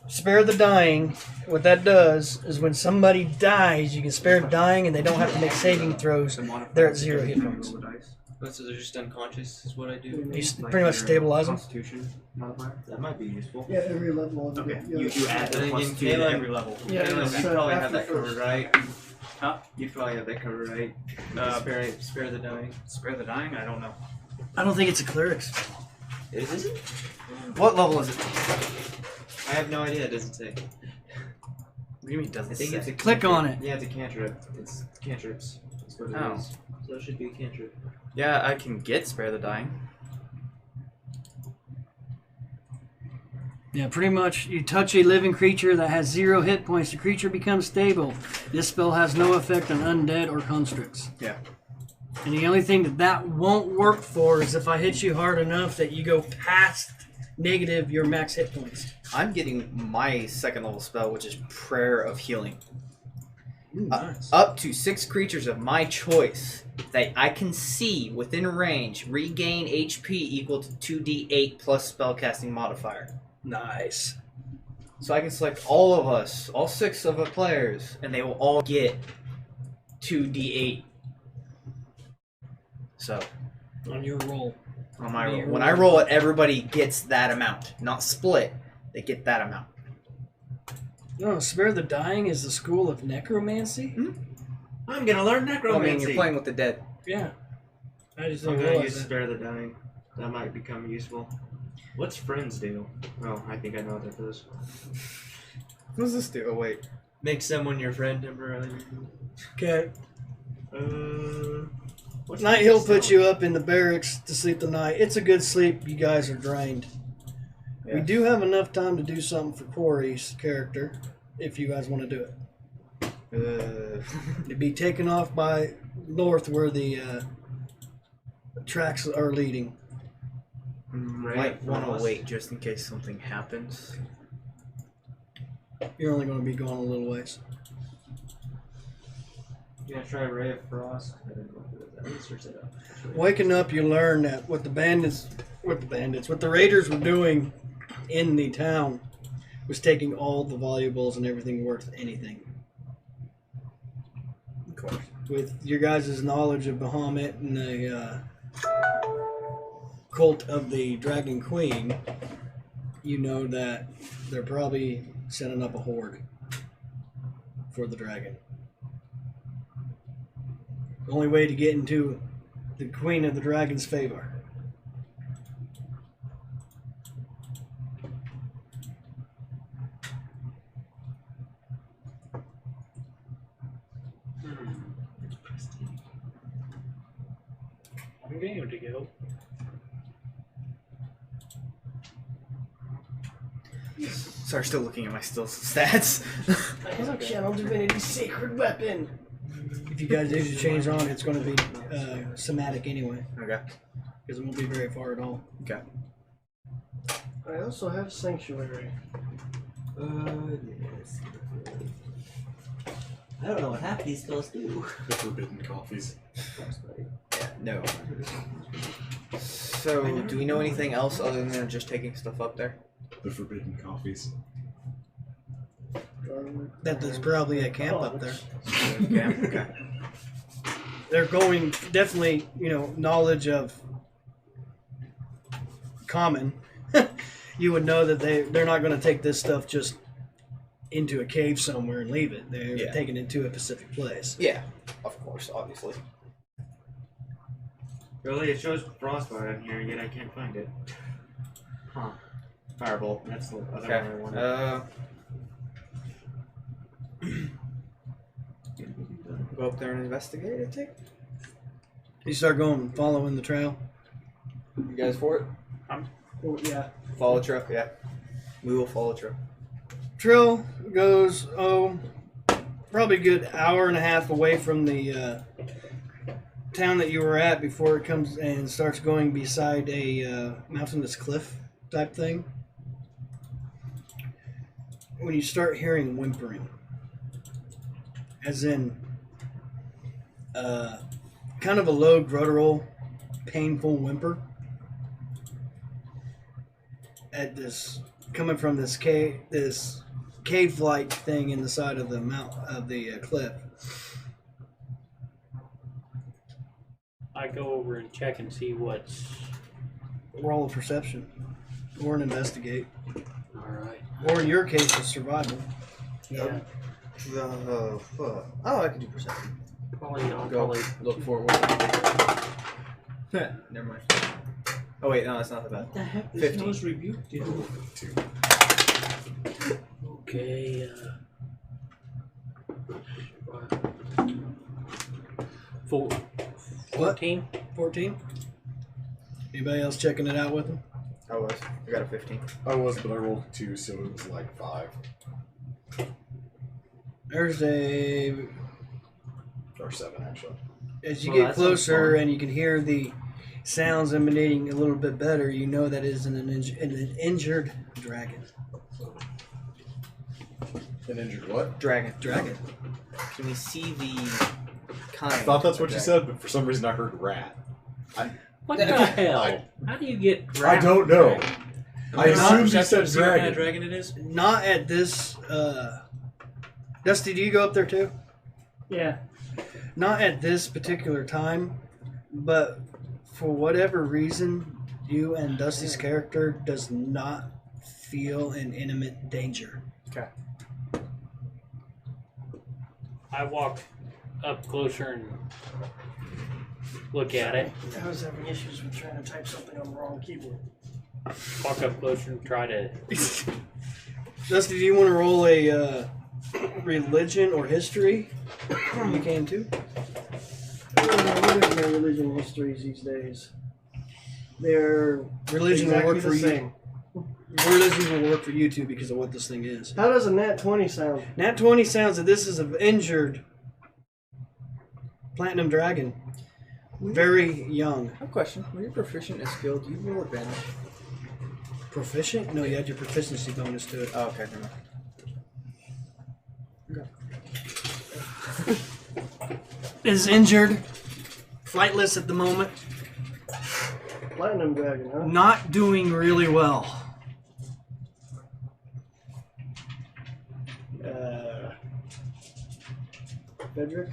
Spare the dying. What that does is when somebody dies, you can spare dying, and they don't have to make saving throws. They're at 0 hit points. So they're just unconscious, is what I do. You pretty much stabilize them. Constitution modifier. That might be useful. Yeah, every level of Okay. yeah. You add the Then plus again, 2 to Kayla- every level. Yeah, Caleb, it's, you probably have after that covered, first. right? Huh? You probably have that covered, right? Spare the dying. Spare the dying? I don't know. I don't think it's a cleric's. It isn't? What level is it? I have no idea. It doesn't say. What do you mean doesn't I think say? it's a Click cantrip. on it. Yeah, it's a cantrip. It's cantrips. That's what it Oh. is. So it should be a cantrip. Yeah, I can get spare the dying. Yeah, pretty much. You touch a living creature that has 0 hit points, the creature becomes stable. This spell has no effect on undead or constructs. Yeah. And the only thing that won't work for is if I hit you hard enough that you go past negative your max hit points. I'm getting my second level spell, which is Prayer of Healing. Ooh, nice. Up to 6 creatures of my choice that I can see within range regain HP equal to 2d8 plus spellcasting modifier. Nice. So I can select all of us, all 6 of the players, and they will all get 2d8. So On your roll. on my roll, when I roll it, everybody gets that amount, not split. They get that amount. No, Spare the Dying is the school of necromancy? I'm gonna learn I necromancy. mean, you're playing with the dead. Yeah. I just I'm didn't gonna realize use that. spare the dying. That might become useful. What's friends do? Oh, I think I know what that does. What does this do? Oh wait. Make someone your friend temporarily. Okay. What's Night the Hill next puts spell? you up in the barracks to sleep the night. It's a good sleep. You guys are drained. We do have enough time to do something for Corey's character, if you guys want to do it. It'd be taken off by north where the tracks are leading. Might want to wait just in case something happens. You're only going to be going a little ways. You gonna try Ray of Frost? I don't know what that is. Search that up. Waking up, you learn that what the raiders were doing in the town was taking all the valuables and everything worth anything. Of course. With your guys' knowledge of Bahamut and the cult of the Dragon Queen, you know that they're probably setting up a horde for the dragon. The only way to get into the Queen of the Dragon's favor. One game to go. Sorry, still looking at my stats. Channel Divinity Sacred Weapon. If you guys do change on, it's going to be somatic anyway, Okay. because it won't be very far at all. Okay. I also have Sanctuary. Yes. I don't know what half these spells do. The forbidden coffees. No. So, do we know anything else other than just taking stuff up there? The forbidden coffees. That there's probably a camp up there. Okay. Okay. They're going definitely, knowledge of common. You would know that they're not going to take this stuff just into a cave somewhere and leave it. They're Yeah. taking it to a specific place. Yeah. Of course, obviously. Really, it shows Frostbite on here, yet I can't find it. Huh. Firebolt. That's the other Okay. one I wanted. Go up there and investigate it, take. You start going, following the trail. You guys for it? Oh, yeah. Follow trail, yeah. We will follow trail. Trail goes, probably a good hour and a half away from the town that you were at before it comes and starts going beside a mountainous cliff type thing. When you start hearing whimpering, as in kind of a low, guttural, painful whimper, at this coming from this cave-like thing in the side of the cliff. I go over and check and see what's. Roll a perception, or an investigate, Alright. or in your case, a survival. Yeah. I can do perception. I'll Go probably look for one. Never mind. Oh wait, no, that's not that bad. What the heck? 15. Nose rebuked you. Okay. 14. 14. Anybody else checking it out with them? I was. I got a 15. I was, but I rolled 2, so it was like 5. There's a. Or 7, actually. As you Well, get that sounds closer fun. and you can hear the sounds emanating a little bit better, you know that is an injured dragon. An injured what? Dragon. Dragon. Can we see the I kind? thought that's what you Okay. said, but for some reason I heard rat. What the hell? How do you get I don't know. I Not- assumed you said See what kind of dragon. dragon it is? Not at this. Dusty, do you go up there too? Yeah. Not at this particular time, but for whatever reason, you and Dusty's character does not feel in imminent danger. I walk up closer and look at it. I was having issues with trying to type something on the wrong keyboard. Walk up closer and try to. Dusty, do you want to roll a religion or history? You can too. What is my religion histories these days? They're Religion exactly will work for the you. same. Religion will work for you too because of what this thing is. How does a nat 20 sound? Nat 20 sounds that this is an injured platinum dragon. Very young. I have a question. When you're proficient in a skill, do you roll advantage? Proficient? No, you had your proficiency bonus to it. Oh, okay, never mind. Is injured, flightless at the moment, Platinum dragon, huh? not doing really well. Frederick,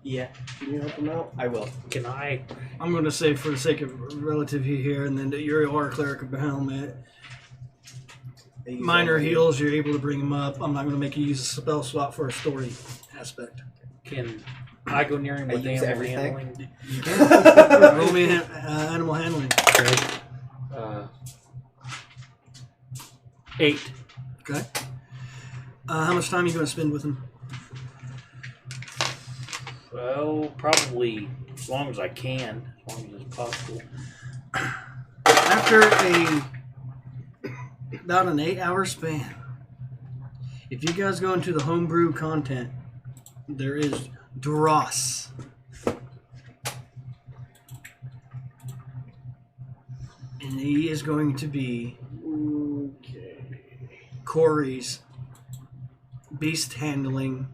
Yeah, can you help him out? I will. Can I? I'm going to say for the sake of relativity here, and then that you are a cleric of Bahamut. Minor heals, you're able to bring him up. I'm not going to make you use a spell slot for a story aspect. Can I go near him I with use animal everything. handling? Roll me animal handling. 8. Okay. How much time are you going to spend with him? Well, probably as long as I can, as long as it's possible. After about an 8-hour span, if you guys go into the homebrew content, there is Dross. And he is going to be Okay. Corey's beast handling.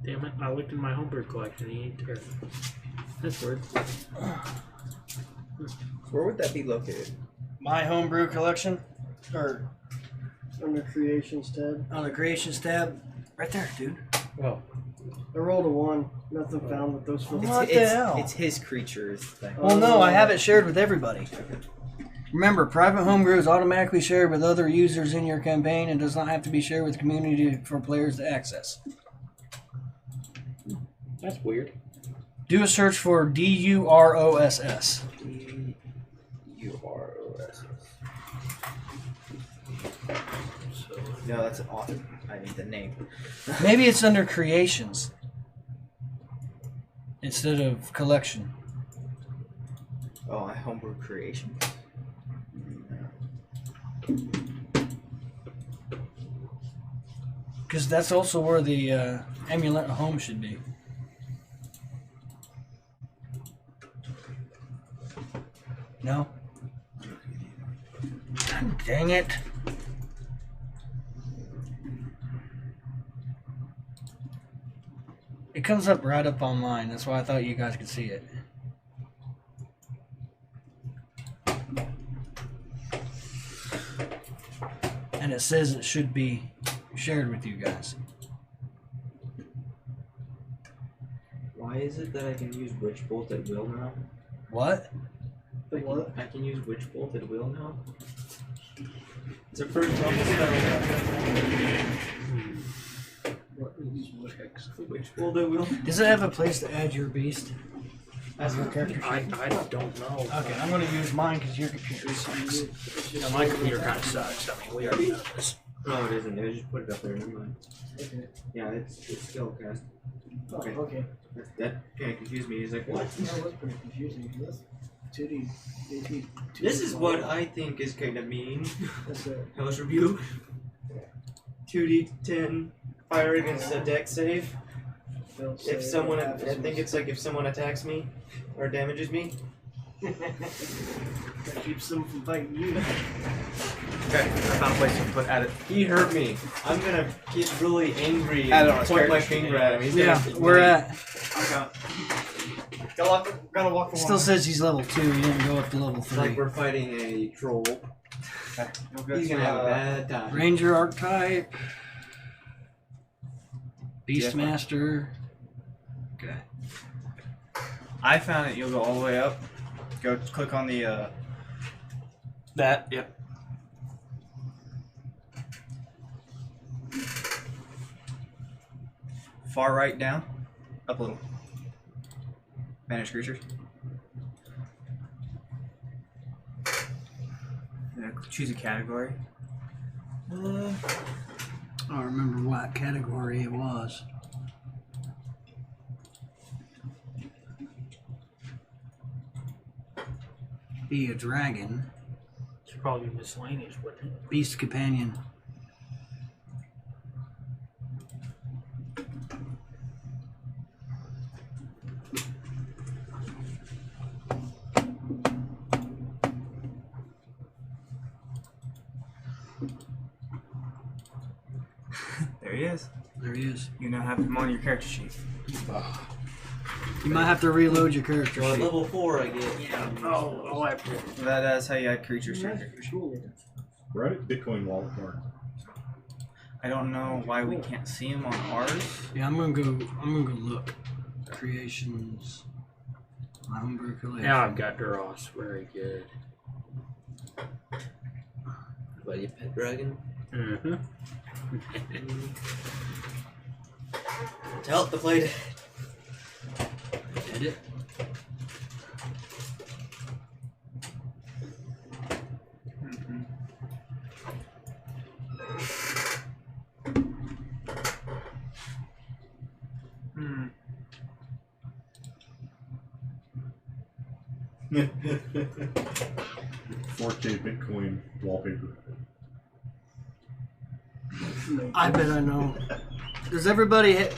Damn it, I looked in my homebrew collection. He ain't there. That's weird. Where would that be located? My homebrew collection, or Under creations tab. on the creations tab, right there, dude. Well, I rolled a 1. Nothing found with those filters. What the hell? It's his creatures thing. Well, no, I have it shared with everybody. Remember, private homebrew is automatically shared with other users in your campaign and does not have to be shared with the community for players to access. that's weird. Do a search for DUROSS. DUROSS. No, that's an author. I need the name. Maybe it's under creations instead of collection. Oh, I homebrew creation. Because that's also where the amulet home should be. No? Dang it. It comes up right up on mine. That's why I thought you guys could see it. And it says it should be shared with you guys. Why is it that I can use Witch Bolt at will now? What? I can use Witch Bolt at will now? It's a first level spell. Witch Bolt at will? Does it have a place to add your beast? As your character I sheet? don't know. Okay, I'm going to use mine because your computer sucks. Yeah, my computer kind of sucks. I mean, we already know this. No, it isn't. I just put it up there. Never mind. Okay. Yeah, it's still cast. Okay. Oh, okay. That kind of confused me. He's like, what? That was pretty confusing. That's 2D. 2D. This is what I think is kind of mean. That's it. Hellish Rebuke. 2d10 fire against a deck save. If someone, I think it's like if someone attacks me or damages me. That keeps them from fighting you. Okay, I found a place to put at it. He hurt me. I'm gonna get really angry Add it and on his point my character sheet. finger at him. He's Yeah, gonna we're ignite. at. Gotta walk the Still says he's level 2. He didn't go up to level It's like 3. we're fighting a troll. He's gonna have a bad time. Ranger archetype. Beastmaster. Okay. I found it. You'll go all the way up. Go click on the. That. Yep. Far right down. Up a little. Manage creatures. Choose a category. I don't remember what category it was. Be a dragon. Should probably be miscellaneous, wouldn't it? Beast companion. There he is. There he is. You now have him on your character sheet. You might have to reload your character So at sheet. level 4 I get. Oh, I have to. That's how you add creatures to your character sheet. Right? Bitcoin wallet card. I don't know why we can't see him on ours. Yeah, I'm gonna go look. Creations. My homebrew collection. Now I've got Duros. Very good. What, you pet dragon? Mm-hmm. Tell it to play dead. Edit. Hmm. 4K Bitcoin wallpaper. I bet I know. Does everybody hit?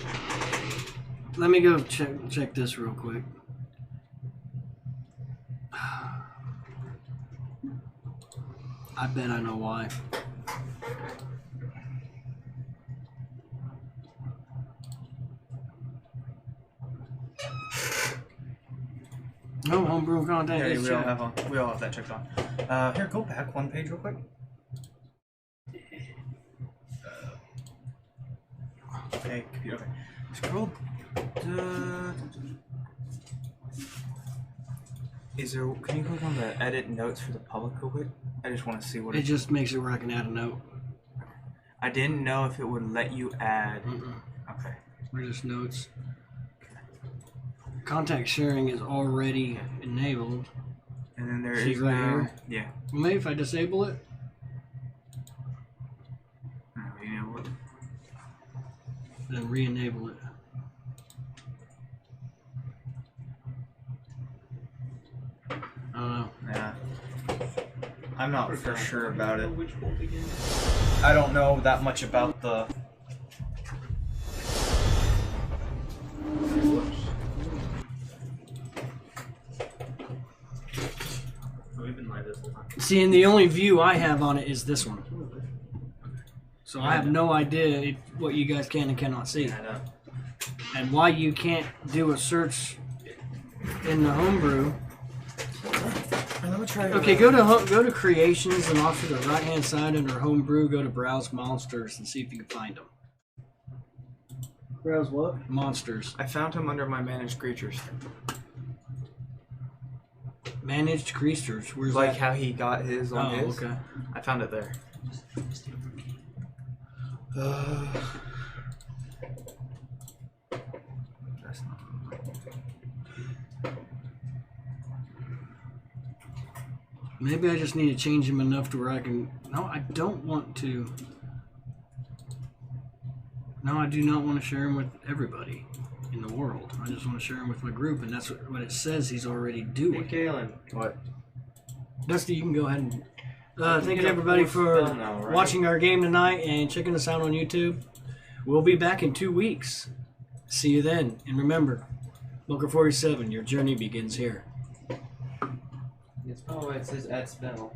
Let me go check this real quick. I bet I know why. No homebrew content. Yeah, is checked. we all have that checked on. Here, go back one page real quick. Okay, computer. Okay, scroll. Is there? Can you click on the edit notes for the public real quick? I just want to see what It just makes it where I can add a note. I didn't know if it would let you add. Okay. We're just notes. Contact sharing is already enabled. And then there See is right now. here? Yeah. Well, maybe if I disable it, then re-enable it. I don't know. Yeah. I'm not for sure about it. Which bolt again? I don't know that much about the like this whole time. See, and the only view I have on it is this one. So I have no idea what you guys can and cannot see. Yeah, I know. And why you can't do a search in the homebrew. Let me try. Okay, go to creations and off to the right hand side under homebrew, go to browse monsters and see if you can find them. Browse what? Monsters. I found him under my managed creatures. Managed creatures. Where's Like that? how he got his on Oh, his. okay. I found it there. That's not. Maybe I just need to change them enough to where I can. No, I don't want to. No, I do not want to share them with everybody in the world. I just want to share them with my group, and that's what it says he's already Hey, doing. Kalen. What? Dusty, you can go ahead and thank you everybody for watching our game tonight and checking us out on YouTube. We'll be back in 2 weeks. See you then, and remember, Bunker 47, your journey begins here. Oh, it says add spell.